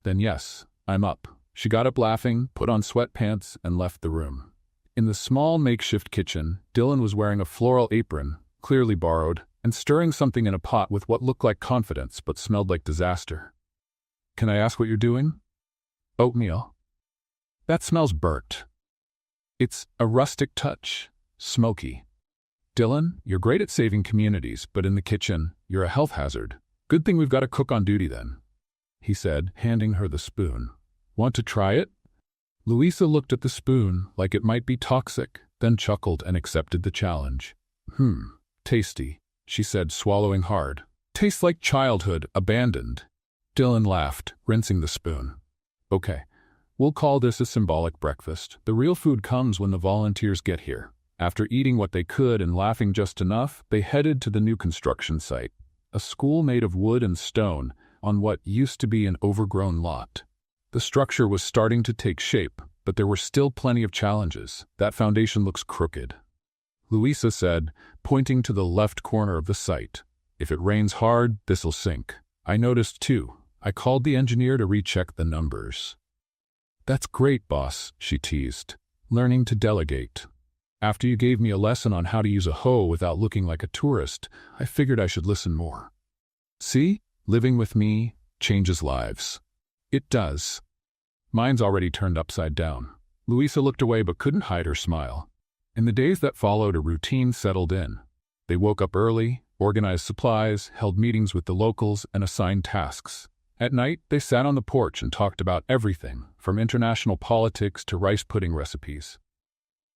"Then yes, I'm up." She got up laughing, put on sweatpants, and left the room. In the small makeshift kitchen, Dylan was wearing a floral apron, clearly borrowed, and stirring something in a pot with what looked like confidence but smelled like disaster. "Can I ask what you're doing?" "Oatmeal." "That smells burnt." "It's a rustic touch. Smoky." "Dylan, you're great at saving communities, but in the kitchen, you're a health hazard. Good thing we've got a cook on duty then," he said, handing her the spoon. "Want to try it?" Louisa looked at the spoon like it might be toxic, then chuckled and accepted the challenge. Tasty," she said, swallowing hard. "Tastes like childhood, abandoned." Dylan laughed, rinsing the spoon. "Okay, we'll call this a symbolic breakfast. The real food comes when the volunteers get here." After eating what they could and laughing just enough, they headed to the new construction site, a school made of wood and stone on what used to be an overgrown lot. The structure was starting to take shape, but there were still plenty of challenges. "That foundation looks crooked," Louisa said, pointing to the left corner of the site. "If it rains hard, this'll sink." "I noticed too. I called the engineer to recheck the numbers." "That's great, boss," she teased. "Learning to delegate. After you gave me a lesson on how to use a hoe without looking like a tourist, I figured I should listen more." "See? Living with me changes lives." "It does. Mine's already turned upside down." Louisa looked away but couldn't hide her smile. In the days that followed, a routine settled in. They woke up early, organized supplies, held meetings with the locals, and assigned tasks. At night, they sat on the porch and talked about everything, from international politics to rice pudding recipes.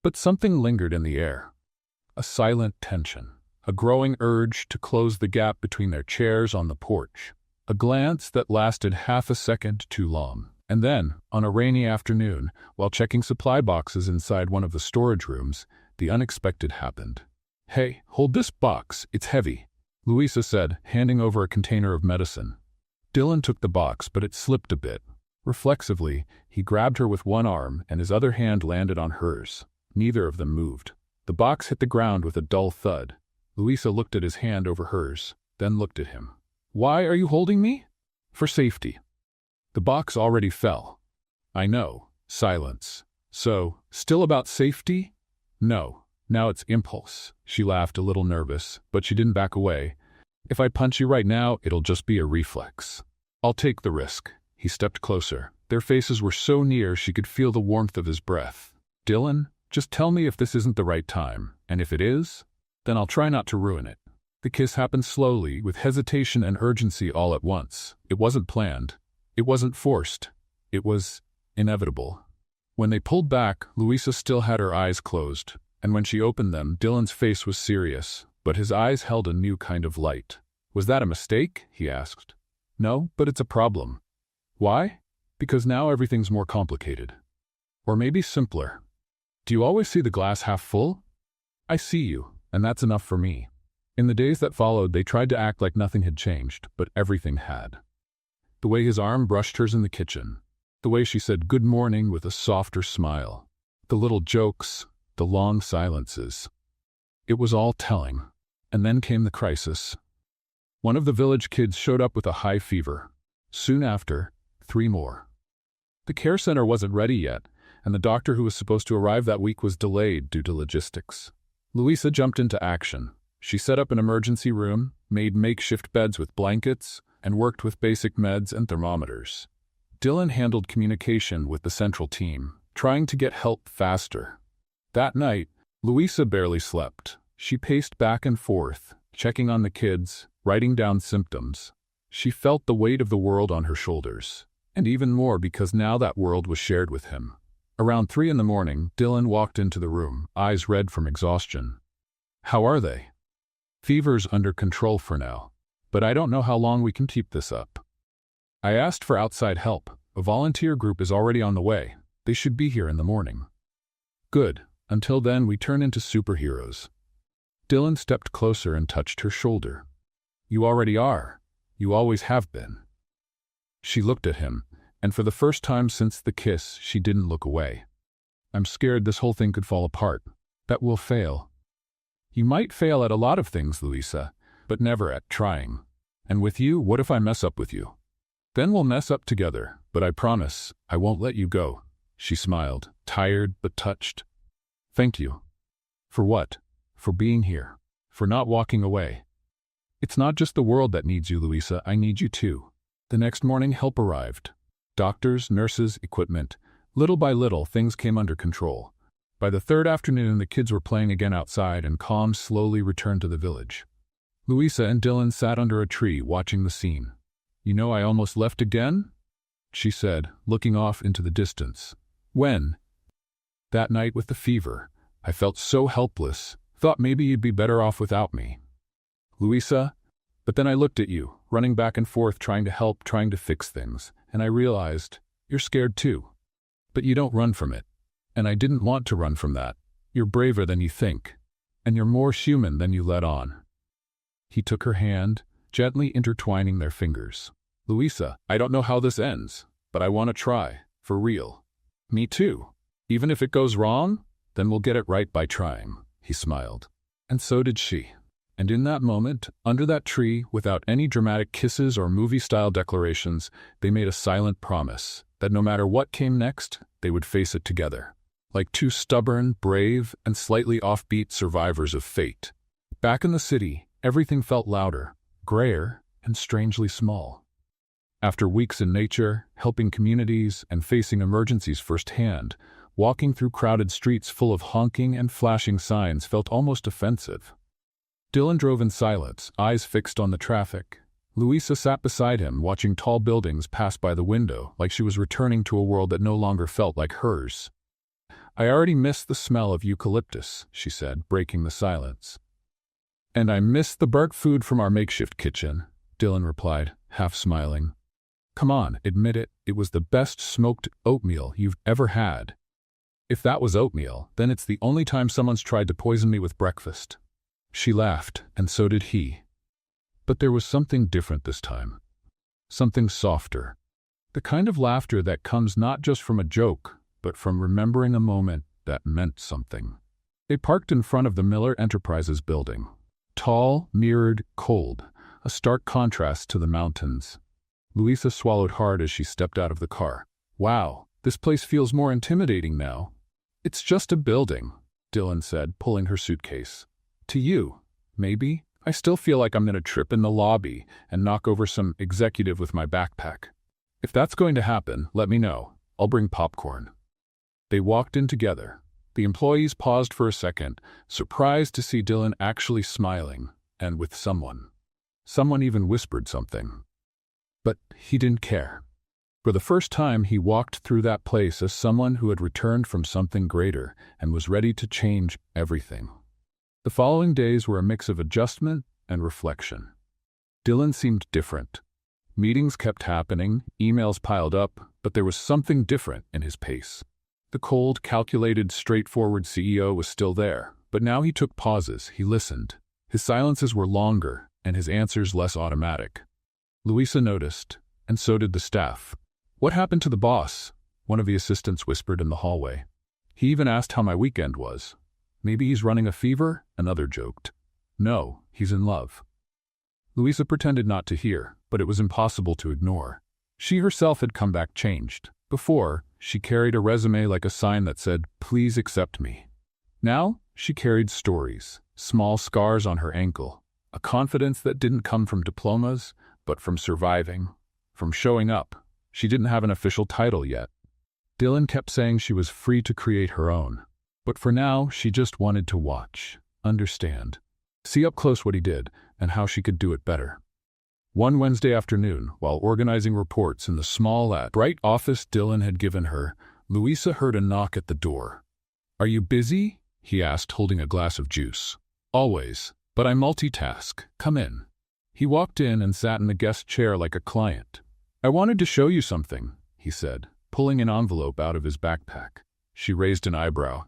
But something lingered in the air. A silent tension. A growing urge to close the gap between their chairs on the porch. A glance that lasted half a second too long. And then, on a rainy afternoon, while checking supply boxes inside one of the storage rooms, the unexpected happened. "Hey, hold this box, it's heavy," Louisa said, handing over a container of medicine. Dylan took the box, but it slipped a bit. Reflexively, he grabbed her with one arm, and his other hand landed on hers. Neither of them moved. The box hit the ground with a dull thud. Louisa looked at his hand over hers, then looked at him. "Why are you holding me?" "For safety." The box already fell. "I know." Silence. "So, still about safety?" "No. Now it's impulse." She laughed, a little nervous, but she didn't back away. "If I punch you right now, it'll just be a reflex." "I'll take the risk." He stepped closer. Their faces were so near she could feel the warmth of his breath. "Dylan, just tell me if this isn't the right time, and if it is, then I'll try not to ruin it." The kiss happened slowly, with hesitation and urgency all at once. It wasn't planned. It wasn't forced. It was inevitable. When they pulled back, Louisa still had her eyes closed, and when she opened them, Dylan's face was serious, but his eyes held a new kind of light. "Was that a mistake?" he asked. "No, but it's a problem." "Why?" "Because now everything's more complicated. Or maybe simpler. Do you always see the glass half full?" "I see you, and that's enough for me." In the days that followed, they tried to act like nothing had changed, but everything had. The way his arm brushed hers in the kitchen. The way she said good morning with a softer smile. The little jokes, the long silences. It was all telling. And then came the crisis. One of the village kids showed up with a high fever. Soon after, 3 more. The care center wasn't ready yet, and the doctor who was supposed to arrive that week was delayed due to logistics. Louisa jumped into action. She set up an emergency room, made makeshift beds with blankets, and worked with basic meds and thermometers. Dylan handled communication with the central team, trying to get help faster. That night, Louisa barely slept. She paced back and forth, checking on the kids, writing down symptoms. She felt the weight of the world on her shoulders, and even more because now that world was shared with him. Around 3 in the morning, Dylan walked into the room, eyes red from exhaustion. "How are they?" "Fever's under control for now, but I don't know how long we can keep this up. I asked for outside help. A volunteer group is already on the way. They should be here in the morning." "Good. Until then, we turn into superheroes." Dylan stepped closer and touched her shoulder. "You already are. You always have been." She looked at him, and for the first time since the kiss, she didn't look away. "I'm scared this whole thing could fall apart. That we'll fail." "You might fail at a lot of things, Louisa, but never at trying. And with you, what if I mess up with you? Then we'll mess up together, but I promise, I won't let you go." She smiled, tired but touched. "Thank you." "For what?" "For being here. For not walking away. It's not just the world that needs you, Louisa, I need you too." The next morning, help arrived. Doctors, nurses, equipment. Little by little, things came under control. By the 3rd afternoon, the kids were playing again outside and calm slowly returned to the village. Louisa and Dylan sat under a tree watching the scene. "You know, I almost left again?" she said, looking off into the distance. "When?" "That night with the fever. I felt so helpless. Thought maybe you'd be better off without me." "Louisa, but then I looked at you, running back and forth trying to help, trying to fix things, and I realized, you're scared too. But you don't run from it. And I didn't want to run from that. You're braver than you think. And you're more human than you let on." He took her hand, gently intertwining their fingers. "Louisa, I don't know how this ends, but I want to try, for real." "Me too. Even if it goes wrong, then we'll get it right by trying," he smiled. And so did she. And in that moment, under that tree, without any dramatic kisses or movie-style declarations, they made a silent promise that no matter what came next, they would face it together. Like 2 stubborn, brave, and slightly offbeat survivors of fate. Back in the city, everything felt louder, grayer, and strangely small. After weeks in nature, helping communities, and facing emergencies firsthand, walking through crowded streets full of honking and flashing signs felt almost offensive. Dylan drove in silence, eyes fixed on the traffic. Louisa sat beside him, watching tall buildings pass by the window, like she was returning to a world that no longer felt like hers. "I already miss the smell of eucalyptus," she said, breaking the silence. "And I miss the burnt food from our makeshift kitchen," Dylan replied, half smiling. "Come on, admit it, it was the best smoked oatmeal you've ever had." "If that was oatmeal, then it's the only time someone's tried to poison me with breakfast." She laughed, and so did he. But there was something different this time. Something softer. The kind of laughter that comes not just from a joke, but from remembering a moment that meant something. They parked in front of the Miller Enterprises building. Tall, mirrored, cold, a stark contrast to the mountains. Louisa swallowed hard as she stepped out of the car. "Wow, this place feels more intimidating now." "It's just a building," Dylan said, pulling her suitcase. "To you, maybe. I still feel like I'm going to trip in the lobby and knock over some executive with my backpack. If that's going to happen, let me know. I'll bring popcorn." They walked in together. The employees paused for a second, surprised to see Dylan actually smiling, and with someone. Someone even whispered something. But he didn't care. For the first time, he walked through that place as someone who had returned from something greater and was ready to change everything. The following days were a mix of adjustment and reflection. Dylan seemed different. Meetings kept happening, emails piled up, but there was something different in his pace. The cold, calculated, straightforward CEO was still there, but now he took pauses, he listened. His silences were longer, and his answers less automatic. Louisa noticed. and so did the staff. "What happened to the boss?" one of the assistants whispered in the hallway. "He even asked how my weekend was." "Maybe he's running a fever?" another joked. "No, he's in love." Louisa pretended not to hear, but it was impossible to ignore. She herself had come back changed. Before, she carried a resume like a sign that said, "Please accept me." Now, she carried stories, small scars on her ankle, a confidence that didn't come from diplomas, but from surviving, from showing up. She didn't have an official title yet. Dylan kept saying she was free to create her own. But for now, she just wanted to watch, understand, see up close what he did and how she could do it better. One Wednesday afternoon, while organizing reports in the small, bright office Dylan had given her, Louisa heard a knock at the door. "Are you busy?" he asked, holding a glass of juice. "Always, but I multitask. Come in." He walked in and sat in the guest chair like a client. "I wanted to show you something," he said, pulling an envelope out of his backpack. She raised an eyebrow.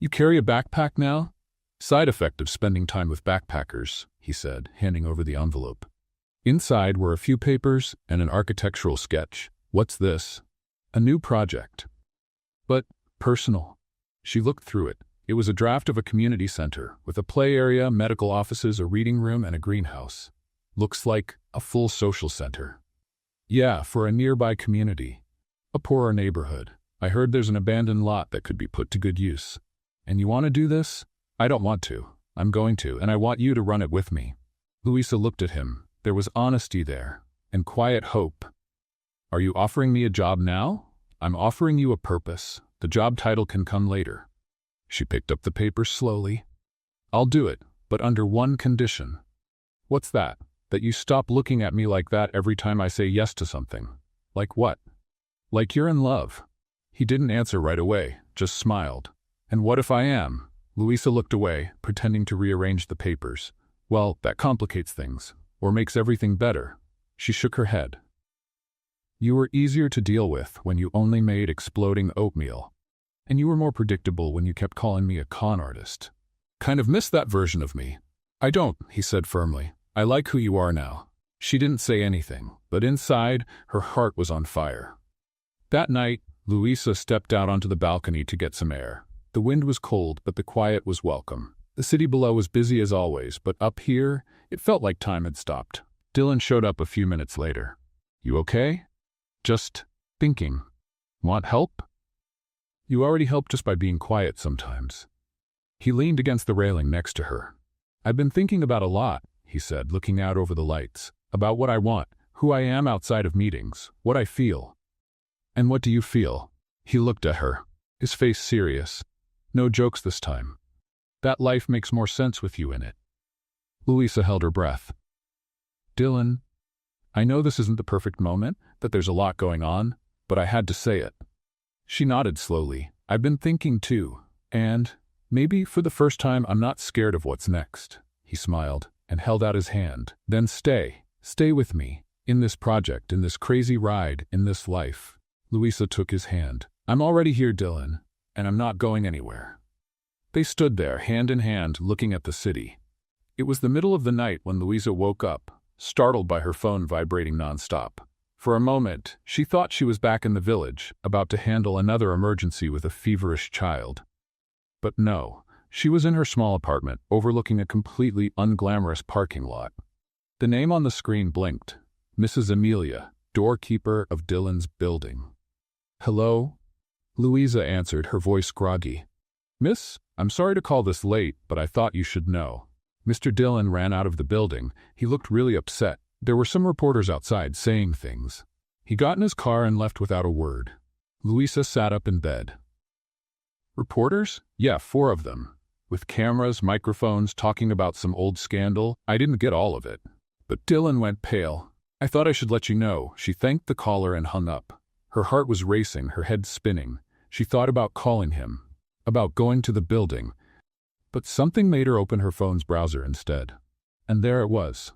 "You carry a backpack now?" "Side effect of spending time with backpackers," he said, handing over the envelope. Inside were a few papers and an architectural sketch. "What's this?" "A new project." "But personal." She looked through it. It was a draft of a community center, with a play area, medical offices, a reading room, and a greenhouse. "Looks like a full social center." "Yeah, for a nearby community. A poorer neighborhood. I heard there's an abandoned lot that could be put to good use." "And you want to do this?" "I don't want to. I'm going to, and I want you to run it with me." Louisa looked at him. There was honesty there, and quiet hope. "Are you offering me a job now?" "I'm offering you a purpose. The job title can come later." She picked up the papers slowly. "I'll do it, but under one condition." "What's that?" "That you stop looking at me like that every time I say yes to something." "Like what?" "Like you're in love." He didn't answer right away, just smiled. "And what if I am?" Louisa looked away, pretending to rearrange the papers. "Well, that complicates things, or makes everything better." She shook her head. "You were easier to deal with when you only made exploding oatmeal. And you were more predictable when you kept calling me a con artist. Kind of miss that version of me." "I don't," he said firmly. "I like who you are now." She didn't say anything, but inside, her heart was on fire. That night, Louisa stepped out onto the balcony to get some air. The wind was cold, but the quiet was welcome. The city below was busy as always, but up here, it felt like time had stopped. Dylan showed up a few minutes later. "You okay?" "Just thinking." "Want help?" "You already help just by being quiet sometimes." He leaned against the railing next to her. "I've been thinking about a lot," he said, looking out over the lights. "About what I want, who I am outside of meetings, what I feel." "And what do you feel?" He looked at her, his face serious. "No jokes this time. That life makes more sense with you in it." Louisa held her breath. "Dylan, I know this isn't the perfect moment, that there's a lot going on, but I had to say it." She nodded slowly. "I've been thinking too, and maybe for the first time I'm not scared of what's next." He smiled and held out his hand. "Then stay with me, in this project, in this crazy ride, in this life." Louisa took his hand. "I'm already here, Dylan, and I'm not going anywhere." They stood there, hand in hand, looking at the city. It was the middle of the night when Louisa woke up, startled by her phone vibrating nonstop. For a moment, she thought she was back in the village, about to handle another emergency with a feverish child. But no, she was in her small apartment, overlooking a completely unglamorous parking lot. The name on the screen blinked. Mrs. Amelia, doorkeeper of Dylan's building. "Hello?" Louisa answered, her voice groggy. "Miss, I'm sorry to call this late, but I thought you should know." Mr. Dylan ran out of the building. He looked really upset. There were some reporters outside saying things. He got in his car and left without a word. Louisa sat up in bed. "Reporters? Yeah, 4 of them. With cameras, microphones, talking about some old scandal. I didn't get all of it." But Dylan went pale. "I thought I should let you know." She thanked the caller and hung up. Her heart was racing, her head spinning. She thought about calling him, about going to the building. But something made her open her phone's browser instead. And there it was.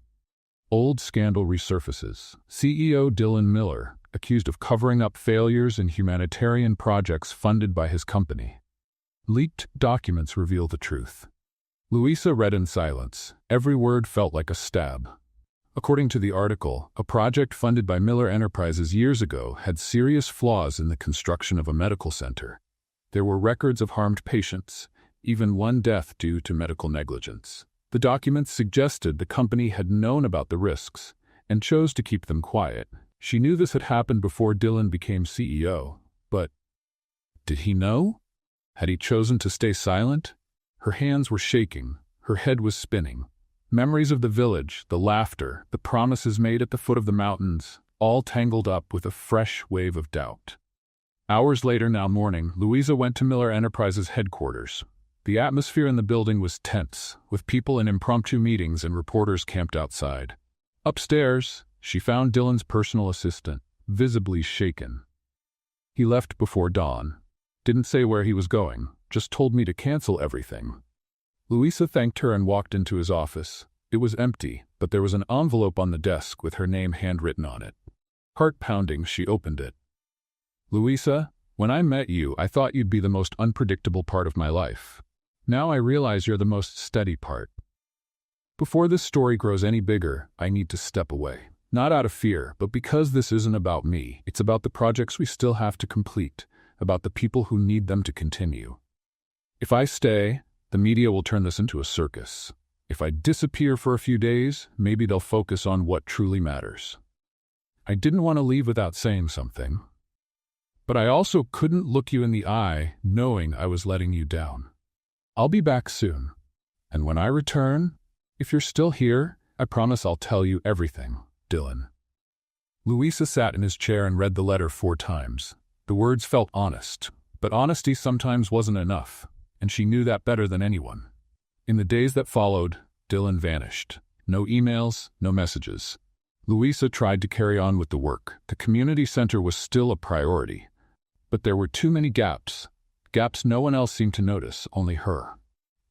Old scandal resurfaces. CEO Dylan Miller, accused of covering up failures in humanitarian projects funded by his company. Leaked documents reveal the truth. Louisa read in silence. Every word felt like a stab. According to the article, a project funded by Miller Enterprises years ago had serious flaws in the construction of a medical center. There were records of harmed patients, even one death due to medical negligence. The documents suggested the company had known about the risks and chose to keep them quiet. She knew this had happened before Dylan became CEO, but did he know? Had he chosen to stay silent? Her hands were shaking, her head was spinning. Memories of the village, the laughter, the promises made at the foot of the mountains, all tangled up with a fresh wave of doubt. Hours later, now morning, Louisa went to Miller Enterprises headquarters. The atmosphere in the building was tense, with people in impromptu meetings and reporters camped outside. Upstairs, she found Dylan's personal assistant, visibly shaken. He left before dawn. Didn't say where he was going, just told me to cancel everything. Louisa thanked her and walked into his office. It was empty, but there was an envelope on the desk with her name handwritten on it. Heart pounding, she opened it. Louisa, when I met you, I thought you'd be the most unpredictable part of my life. Now I realize you're the most steady part. Before this story grows any bigger, I need to step away. Not out of fear, but because this isn't about me. It's about the projects we still have to complete, about the people who need them to continue. If I stay, the media will turn this into a circus. If I disappear for a few days, maybe they'll focus on what truly matters. I didn't want to leave without saying something. But I also couldn't look you in the eye knowing I was letting you down. I'll be back soon. And when I return, if you're still here, I promise I'll tell you everything, Dylan. Louisa sat in his chair and read the letter 4 times. The words felt honest, but honesty sometimes wasn't enough, and she knew that better than anyone. In the days that followed, Dylan vanished. No emails, no messages. Louisa tried to carry on with the work. The community center was still a priority. But there were too many gaps. Gaps no one else seemed to notice, only her.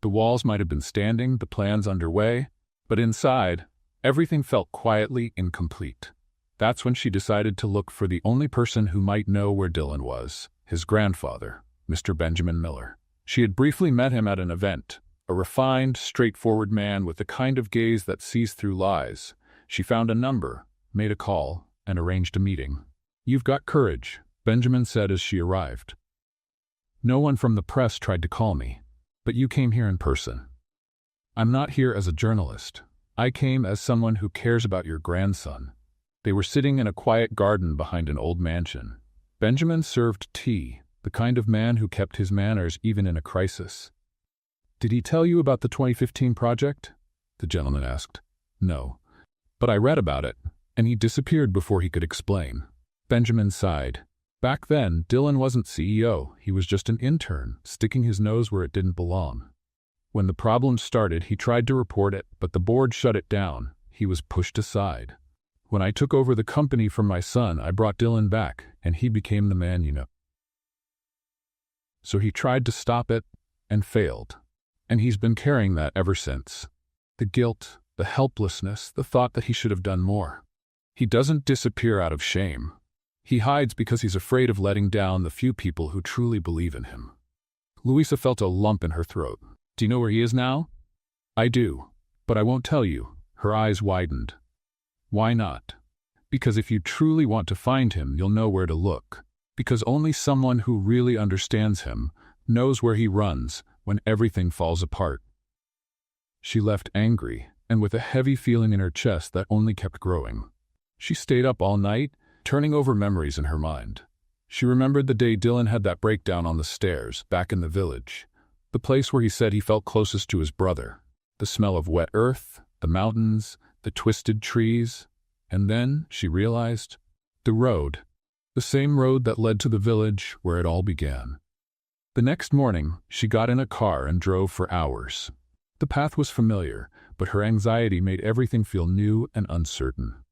The walls might have been standing, the plans underway, but inside, everything felt quietly incomplete. That's when she decided to look for the only person who might know where Dylan was, his grandfather, Mr. Benjamin Miller. She had briefly met him at an event, a refined, straightforward man with the kind of gaze that sees through lies. She found a number, made a call, and arranged a meeting. "You've got courage," Benjamin said as she arrived. "No one from the press tried to call me, but you came here in person. I'm not here as a journalist. I came as someone who cares about your grandson." They were sitting in a quiet garden behind an old mansion. Benjamin served tea, the kind of man who kept his manners even in a crisis. "Did he tell you about the 2015 project?" the gentleman asked. "No. But I read about it, and he disappeared before he could explain." Benjamin sighed. Back then, Dylan wasn't CEO, he was just an intern, sticking his nose where it didn't belong. When the problem started, he tried to report it, but the board shut it down. He was pushed aside. "When I took over the company from my son, I brought Dylan back, and he became the man you know." So he tried to stop it, and failed. And he's been carrying that ever since. The guilt, the helplessness, the thought that he should have done more. He doesn't disappear out of shame. He hides because he's afraid of letting down the few people who truly believe in him. Louisa felt a lump in her throat. "Do you know where he is now?" "I do, but I won't tell you." Her eyes widened. "Why not?" "Because if you truly want to find him, you'll know where to look. Because only someone who really understands him knows where he runs when everything falls apart." She left angry, and with a heavy feeling in her chest that only kept growing. She stayed up all night, turning over memories in her mind. She remembered the day Dylan had that breakdown on the stairs, back in the village. The place where he said he felt closest to his brother. The smell of wet earth, the mountains, the twisted trees. And then, she realized, the road. The same road that led to the village where it all began. The next morning, she got in a car and drove for hours. The path was familiar, but her anxiety made everything feel new and uncertain.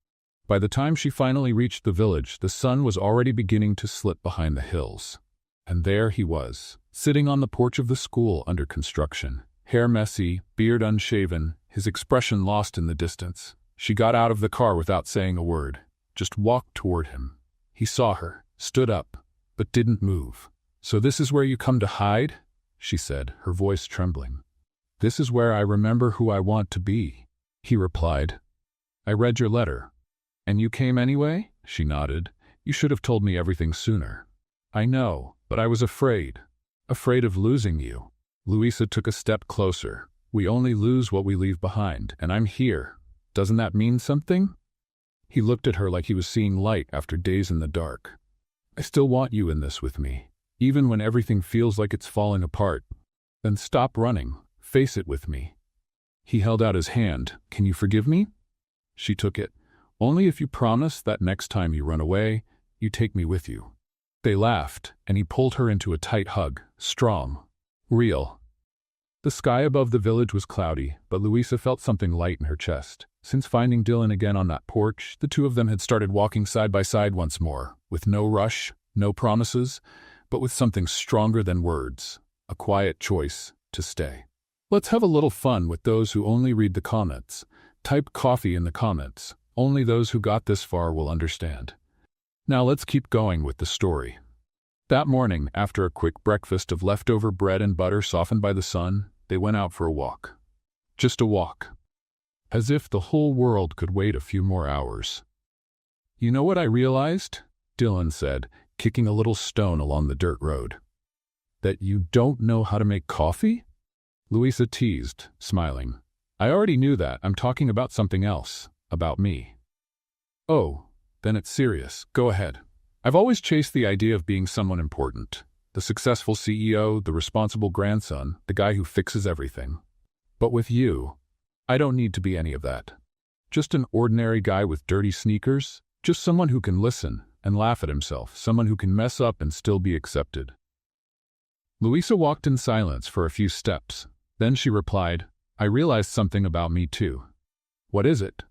By the time she finally reached the village, the sun was already beginning to slip behind the hills. And there he was, sitting on the porch of the school under construction, hair messy, beard unshaven, his expression lost in the distance. She got out of the car without saying a word, just walked toward him. He saw her, stood up, but didn't move. "So this is where you come to hide?" she said, her voice trembling. "This is where I remember who I want to be," he replied. I read your letter. And you came anyway? She nodded. You should have told me everything sooner. I know, but I was afraid. Afraid of losing you. Louisa took a step closer. We only lose what we leave behind, and I'm here. Doesn't that mean something? He looked at her like he was seeing light after days in the dark. I still want you in this with me, even when everything feels like it's falling apart. Then stop running. Face it with me. He held out his hand. Can you forgive me? She took it. Only if you promise that next time you run away, you take me with you. They laughed, and he pulled her into a tight hug, strong, real. The sky above the village was cloudy, but Louisa felt something light in her chest. Since finding Dylan again on that porch, the two of them had started walking side by side once more, with no rush, no promises, but with something stronger than words, a quiet choice to stay. Let's have a little fun with those who only read the comments. Type coffee in the comments. Only those who got this far will understand. Now let's keep going with the story. That morning, after a quick breakfast of leftover bread and butter softened by the sun, they went out for a walk. Just a walk. As if the whole world could wait a few more hours. You know what I realized? Dylan said, kicking a little stone along the dirt road. That you don't know how to make coffee? Louisa teased, smiling. I already knew that. I'm talking about something else. About me. Oh, then it's serious. Go ahead. I've always chased the idea of being someone important. The successful CEO, the responsible grandson, the guy who fixes everything. But with you, I don't need to be any of that. Just an ordinary guy with dirty sneakers. Just someone who can listen and laugh at himself. Someone who can mess up and still be accepted. Louisa walked in silence for a few steps. Then she replied, I realized something about me too. What is it?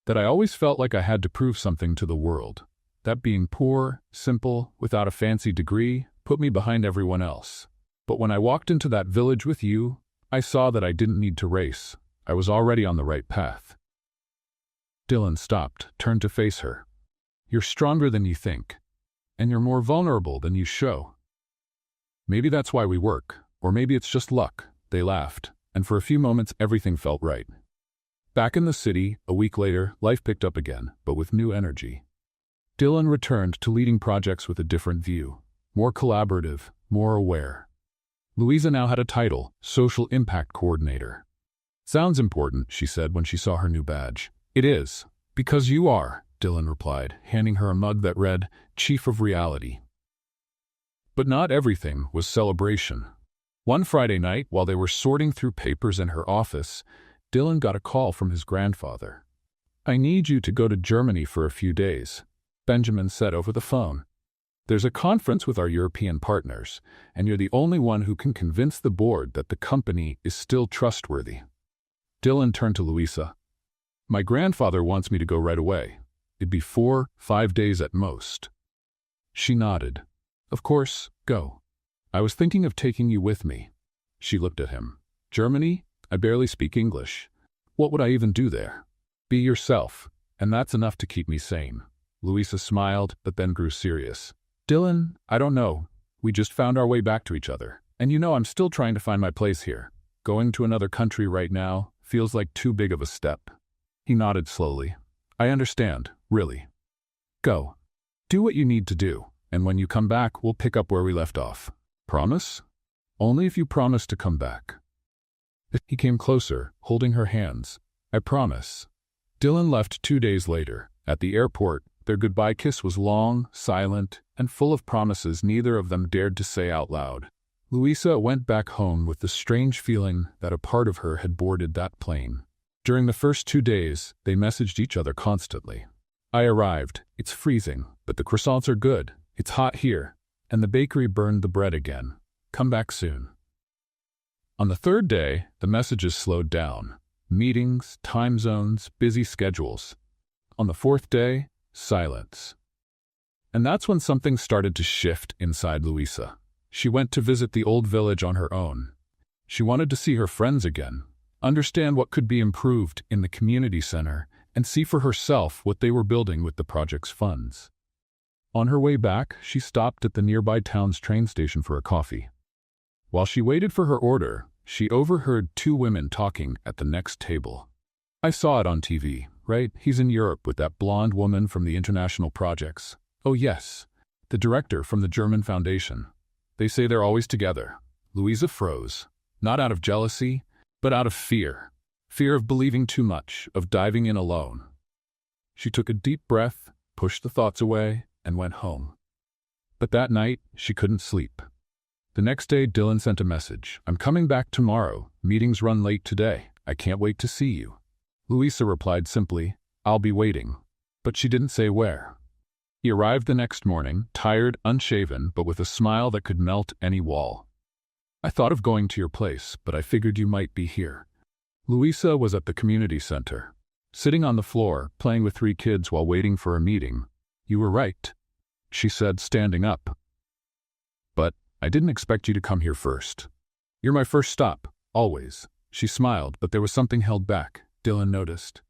That I always felt like I had to prove something to the world. That being poor, simple, without a fancy degree, put me behind everyone else. But when I walked into that village with you, I saw that I didn't need to race. I was already on the right path. Dylan stopped, turned to face her. You're stronger than you think, and you're more vulnerable than you show. Maybe that's why we work, or maybe it's just luck. They laughed, and for a few moments everything felt right. Back in the city, a week later, life picked up again, but with new energy. Dylan returned to leading projects with a different view, more collaborative, more aware. Louisa now had a title, Social Impact Coordinator. Sounds important, she said when she saw her new badge. It is, because you are, Dylan replied, handing her a mug that read, Chief of Reality. But not everything was celebration. One Friday night, while they were sorting through papers in her office, Dylan got a call from his grandfather. I need you to go to Germany for a few days, Benjamin said over the phone. There's a conference with our European partners, and you're the only one who can convince the board that the company is still trustworthy. Dylan turned to Louisa. My grandfather wants me to go right away. It'd be 4-5 days at most. She nodded. Of course, go. I was thinking of taking you with me. She looked at him. Germany? I barely speak English. What would I even do there? Be yourself, and that's enough to keep me sane. Louisa smiled, but then grew serious. Dylan, I don't know. We just found our way back to each other. And you know I'm still trying to find my place here. Going to another country right now feels like too big of a step. He nodded slowly. I understand, really. Go. Do what you need to do, and when you come back, we'll pick up where we left off. Promise? Only if you promise to come back. He came closer, holding her hands. I promise. Dylan left 2 days later. At the airport, their goodbye kiss was long, silent, and full of promises neither of them dared to say out loud. Louisa went back home with the strange feeling that a part of her had boarded that plane. During the first 2 days, they messaged each other constantly. I arrived. It's freezing, but the croissants are good. It's hot here. And the bakery burned the bread again. Come back soon. On the third day, the messages slowed down. Meetings, time zones, busy schedules. On the fourth day, silence. And that's when something started to shift inside Louisa. She went to visit the old village on her own. She wanted to see her friends again, understand what could be improved in the community center, and see for herself what they were building with the project's funds. On her way back, she stopped at the nearby town's train station for a coffee. While she waited for her order, she overheard 2 women talking at the next table. I saw it on TV, right? He's in Europe with that blonde woman from the international projects. Oh yes, the director from the German Foundation. They say they're always together. Louisa froze, not out of jealousy, but out of fear. Fear of believing too much, of diving in alone. She took a deep breath, pushed the thoughts away, and went home. But that night, she couldn't sleep. The next day, Dylan sent a message. "I'm coming back tomorrow. Meetings run late today. I can't wait to see you." Louisa replied simply, "I'll be waiting." But she didn't say where. He arrived the next morning, tired, unshaven, but with a smile that could melt any wall. "I thought of going to your place, but I figured you might be here." Louisa was at the community center, sitting on the floor, playing with 3 kids while waiting for a meeting. "You were right," she said, standing up. "But I didn't expect you to come here first. You're my first stop, always." She smiled, but there was something held back. Dylan noticed.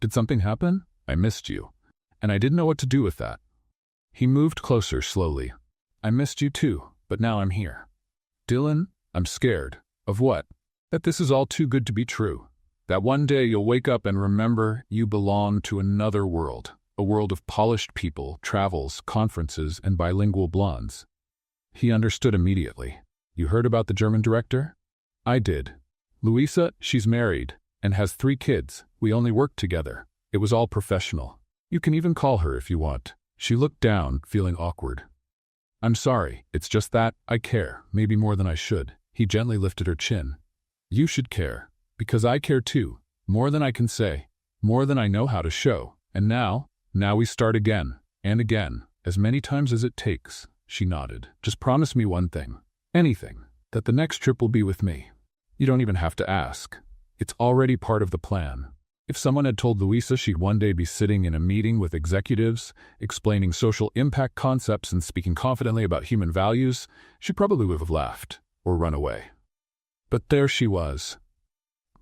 "Did something happen? I missed you, and I didn't know what to do with that." He moved closer slowly. "I missed you too, but now I'm here." "Dylan, I'm scared." "Of what?" "That this is all too good to be true. That one day you'll wake up and remember you belong to another world, a world of polished people, travels, conferences, and bilingual blondes." He understood immediately. "You heard about the German director?" "I did. Louisa, she's married, and has 3 kids. We only worked together. It was all professional. You can even call her if you want." She looked down, feeling awkward. "I'm sorry, it's just that I care, maybe more than I should." He gently lifted her chin. "You should care, because I care too, more than I can say, more than I know how to show. And now we start again, and again, as many times as it takes." She nodded. "Just promise me one thing, anything, that the next trip will be with me. You don't even have to ask. It's already part of the plan." If someone had told Louisa she'd one day be sitting in a meeting with executives, explaining social impact concepts and speaking confidently about human values, she probably would have laughed or run away. But there she was,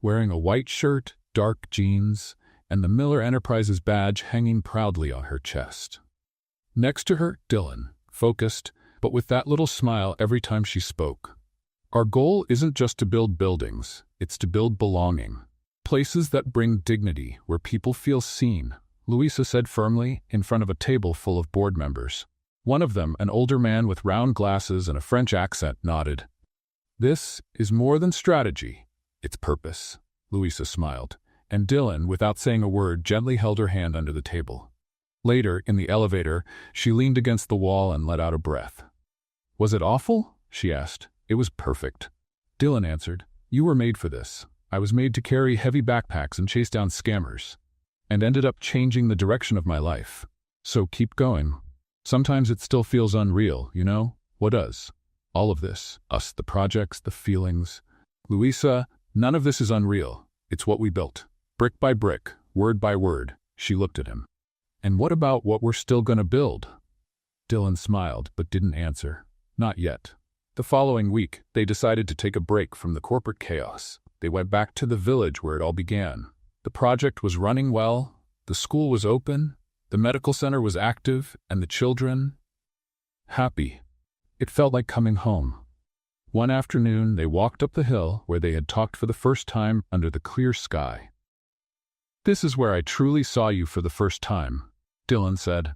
wearing a white shirt, dark jeans, and the Miller Enterprises badge hanging proudly on her chest. Next to her, Dylan, focused, but with that little smile every time she spoke. "Our goal isn't just to build buildings, it's to build belonging. Places that bring dignity, where people feel seen," Louisa said firmly, in front of a table full of board members. One of them, an older man with round glasses and a French accent, nodded. "This is more than strategy, it's purpose," Louisa smiled, and Dylan, without saying a word, gently held her hand under the table. Later, in the elevator, she leaned against the wall and let out a breath. "Was it awful?" she asked. "It was perfect." Dylan answered, "You were made for this. I was made to carry heavy backpacks and chase down scammers, and ended up changing the direction of my life. So keep going. Sometimes it still feels unreal, you know? What does? All of this, us, the projects, the feelings. Louisa, none of this is unreal. It's what we built. Brick by brick, word by word." She looked at him. "And what about what we're still gonna build?" Dylan smiled, but didn't answer. Not yet. The following week, they decided to take a break from the corporate chaos. They went back to the village where it all began. The project was running well, the school was open, the medical center was active, and the children happy. It felt like coming home. One afternoon, they walked up the hill where they had talked for the first time under the clear sky. "This is where I truly saw you for the first time," Dylan said.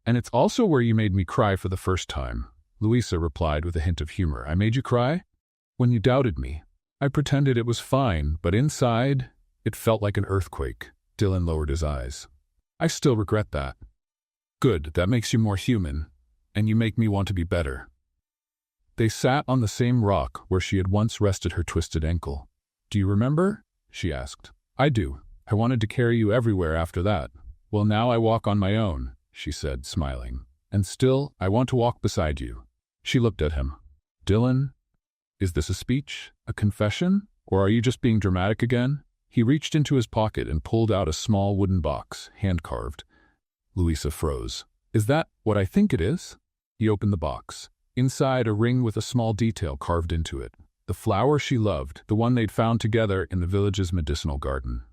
"And it's also where you made me cry for the first time," Louisa replied with a hint of humor. "I made you cry? When you doubted me. I pretended it was fine, but inside, it felt like an earthquake." Dylan lowered his eyes. "I still regret that." "Good, that makes you more human, and you make me want to be better." They sat on the same rock where she had once rested her twisted ankle. "Do you remember?" she asked. "I do. I wanted to carry you everywhere after that." "Well, now I walk on my own," she said, smiling. "And still, I want to walk beside you." She looked at him. "Dylan, is this a speech? A confession? Or are you just being dramatic again?" He reached into his pocket and pulled out a small wooden box, hand-carved. Louisa froze. "Is that what I think it is?" He opened the box. Inside, a ring with a small detail carved into it. The flower she loved, the one they'd found together in the village's medicinal garden.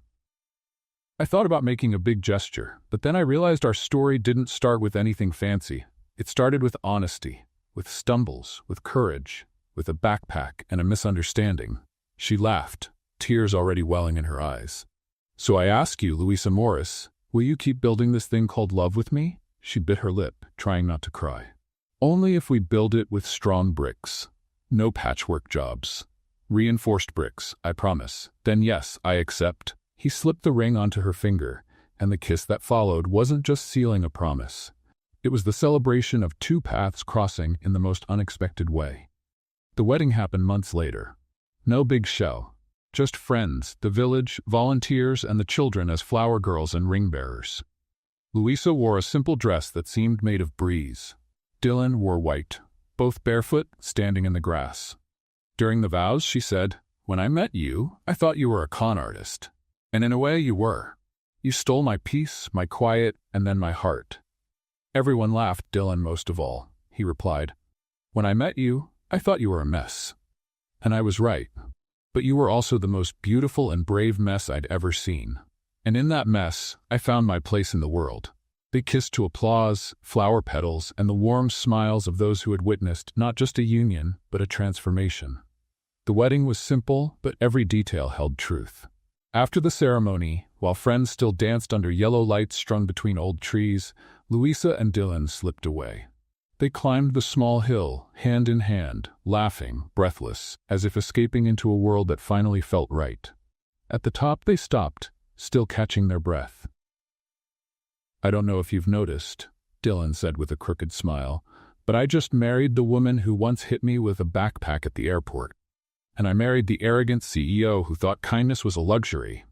"I thought about making a big gesture, but then I realized our story didn't start with anything fancy. It started with honesty, with stumbles, with courage, with a backpack and a misunderstanding." She laughed, tears already welling in her eyes. So I ask you, Louisa Morris, will you keep building this thing called love with me? She bit her lip, trying not to cry. Only if we build it with strong bricks. No patchwork jobs. Reinforced bricks, I promise. Then yes, I accept. He slipped the ring onto her finger, and the kiss that followed wasn't just sealing a promise. It was the celebration of two paths crossing in the most unexpected way. The wedding happened months later. No big show. Just friends, the village, volunteers, and the children as flower girls and ring bearers. Louisa wore a simple dress that seemed made of breeze. Dylan wore white, both barefoot, standing in the grass. During the vows, she said, "When I met you, I thought you were a con artist. And in a way, you were. You stole my peace, my quiet, and then my heart." Everyone laughed, Dylan most of all. He replied, "When I met you, I thought you were a mess. And I was right. But you were also the most beautiful and brave mess I'd ever seen. And in that mess, I found my place in the world." They kissed to applause, flower petals, and the warm smiles of those who had witnessed not just a union, but a transformation. The wedding was simple, but every detail held truth. After the ceremony, while friends still danced under yellow lights strung between old trees, Louisa and Dylan slipped away. They climbed the small hill, hand in hand, laughing, breathless, as if escaping into a world that finally felt right. At the top they stopped, still catching their breath. "I don't know if you've noticed," Dylan said with a crooked smile, "but I just married the woman who once hit me with a backpack at the airport. And I married the arrogant CEO who thought kindness was a luxury.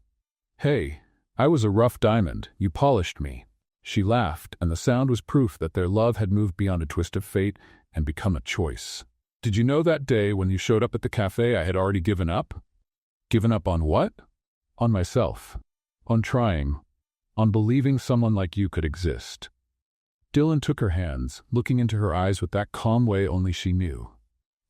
Hey, I was a rough diamond, you polished me." She laughed, and the sound was proof that their love had moved beyond a twist of fate and become a choice. "Did you know that day when you showed up at the cafe I had already given up?" "Given up on what?" "On myself. On trying. On believing someone like you could exist." Dylan took her hands, looking into her eyes with that calm way only she knew.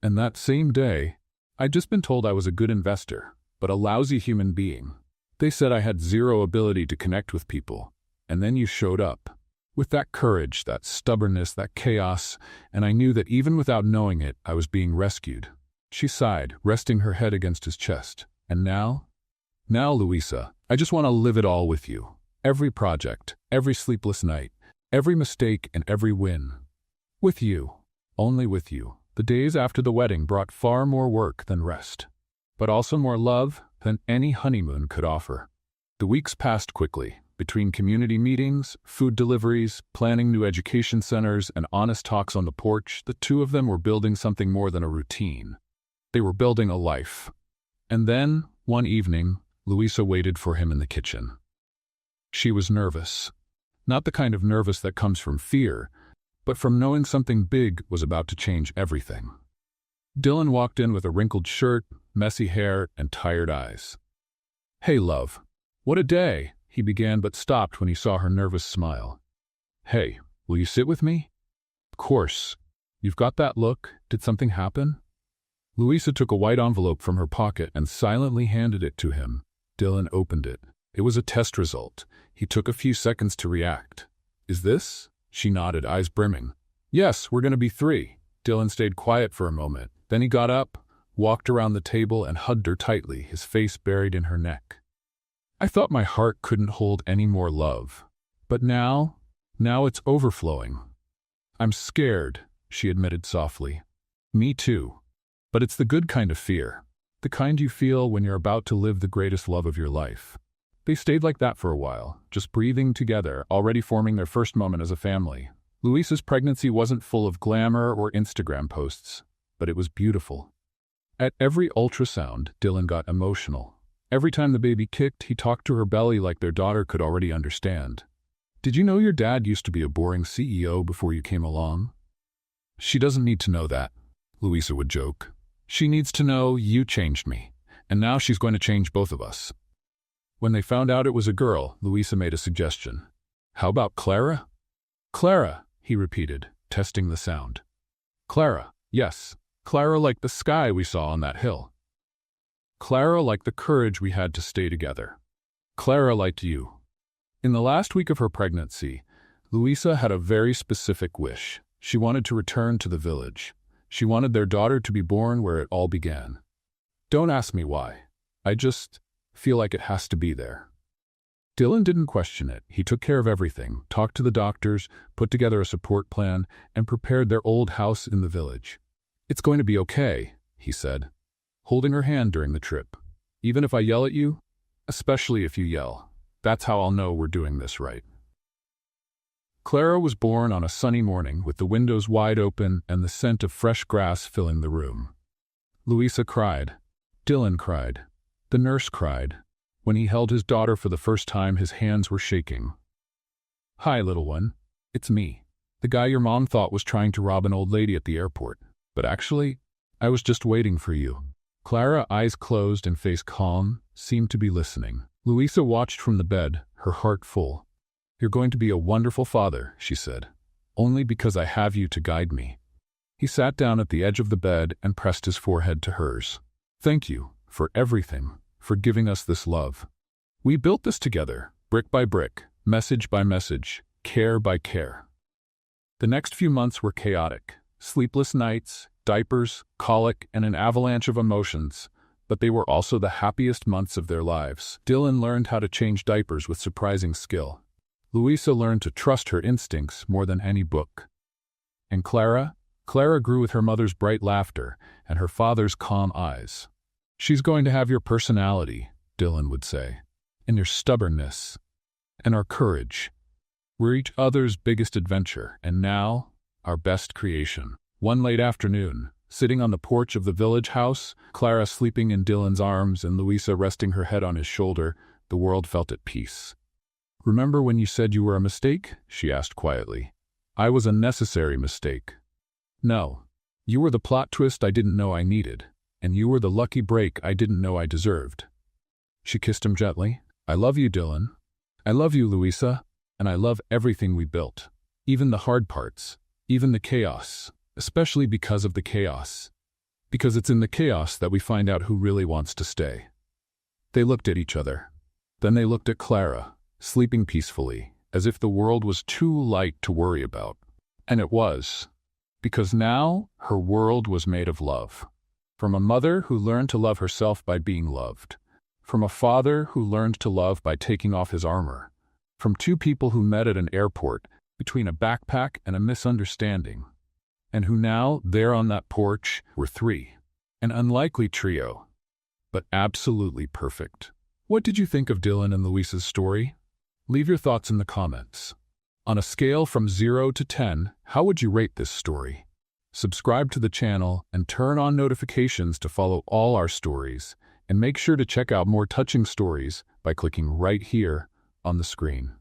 "And that same day, I'd just been told I was a good investor, but a lousy human being. They said I had zero ability to connect with people. And then you showed up. With that courage, that stubbornness, that chaos, and I knew that even without knowing it, I was being rescued." She sighed, resting her head against his chest. "And now? Now, Louisa, I just want to live it all with you. Every project, every sleepless night, every mistake and every win. With you. Only with you." The days after the wedding brought far more work than rest, but also more love than any honeymoon could offer. The weeks passed quickly. Between community meetings, food deliveries, planning new education centers, and honest talks on the porch, the two of them were building something more than a routine. They were building a life. And then, one evening, Louisa waited for him in the kitchen. She was nervous. Not the kind of nervous that comes from fear, but from knowing something big was about to change everything. Dylan walked in with a wrinkled shirt, messy hair, and tired eyes. "Hey, love. What a day," he began, but stopped when he saw her nervous smile. "Hey, will you sit with me?" "Of course. You've got that look. Did something happen?" Louisa took a white envelope from her pocket and silently handed it to him. Dylan opened it. It was a test result. He took a few seconds to react. "Is this?" She nodded, eyes brimming. "Yes, we're going to be 3. Dylan stayed quiet for a moment. Then he got up, walked around the table, and hugged her tightly, his face buried in her neck. "I thought my heart couldn't hold any more love. But now it's overflowing." "I'm scared," she admitted softly. "Me too. But it's the good kind of fear. The kind you feel when you're about to live the greatest love of your life." They stayed like that for a while, just breathing together, already forming their first moment as a family. Louisa's pregnancy wasn't full of glamour or Instagram posts, but it was beautiful. At every ultrasound, Dylan got emotional. Every time the baby kicked, he talked to her belly like their daughter could already understand. "Did you know your dad used to be a boring CEO before you came along?" "She doesn't need to know that," Louisa would joke. "She needs to know you changed me, and now she's going to change both of us." When they found out it was a girl, Louisa made a suggestion. "How about Clara?" "Clara," he repeated, testing the sound. "Clara, yes. Clara like the sky we saw on that hill. Clara like the courage we had to stay together. Clara liked you." In the last week of her pregnancy, Louisa had a very specific wish. She wanted to return to the village. She wanted their daughter to be born where it all began. "Don't ask me why. I just feel like it has to be there." Dylan didn't question it. He took care of everything, talked to the doctors, put together a support plan, and prepared their old house in the village. "It's going to be okay," he said, holding her hand during the trip. "Even if I yell at you, especially if you yell, that's how I'll know we're doing this right." Clara was born on a sunny morning with the windows wide open and the scent of fresh grass filling the room. Louisa cried. Dylan cried. The nurse cried. When he held his daughter for the first time, his hands were shaking. "Hi, little one. It's me, the guy your mom thought was trying to rob an old lady at the airport. But actually, I was just waiting for you." Clara, eyes closed and face calm, seemed to be listening. Louisa watched from the bed, her heart full. "You're going to be a wonderful father," she said, "only because I have you to guide me." He sat down at the edge of the bed and pressed his forehead to hers. "Thank you for everything, for giving us this love. We built this together, brick by brick, message by message, care by care." The next few months were chaotic. Sleepless nights, diapers, colic, and an avalanche of emotions, but they were also the happiest months of their lives. Dylan learned how to change diapers with surprising skill. Louisa learned to trust her instincts more than any book. And Clara grew with her mother's bright laughter and her father's calm eyes. "She's going to have your personality," Dylan would say, "and your stubbornness, and our courage. We're each other's biggest adventure, and now, our best creation." One late afternoon, sitting on the porch of the village house, Clara sleeping in Dylan's arms and Louisa resting her head on his shoulder, the world felt at peace. "Remember when you said you were a mistake?" she asked quietly. "I was a necessary mistake. No, you were the plot twist I didn't know I needed, and you were the lucky break I didn't know I deserved." She kissed him gently. "I love you, Dylan. I love you, Louisa, and I love everything we built, even the hard parts, even the chaos, especially because of the chaos. Because it's in the chaos that we find out who really wants to stay." They looked at each other. Then they looked at Clara, sleeping peacefully, as if the world was too light to worry about. And it was, because now her world was made of love. From a mother who learned to love herself by being loved. From a father who learned to love by taking off his armor. From two people who met at an airport, between a backpack and a misunderstanding. And who now, there on that porch, were three. An unlikely trio, but absolutely perfect. What did you think of Dylan and Louisa's story? Leave your thoughts in the comments. On a scale from 0 to 10, how would you rate this story? Subscribe to the channel and turn on notifications to follow all our stories, and make sure to check out more touching stories by clicking right here on the screen.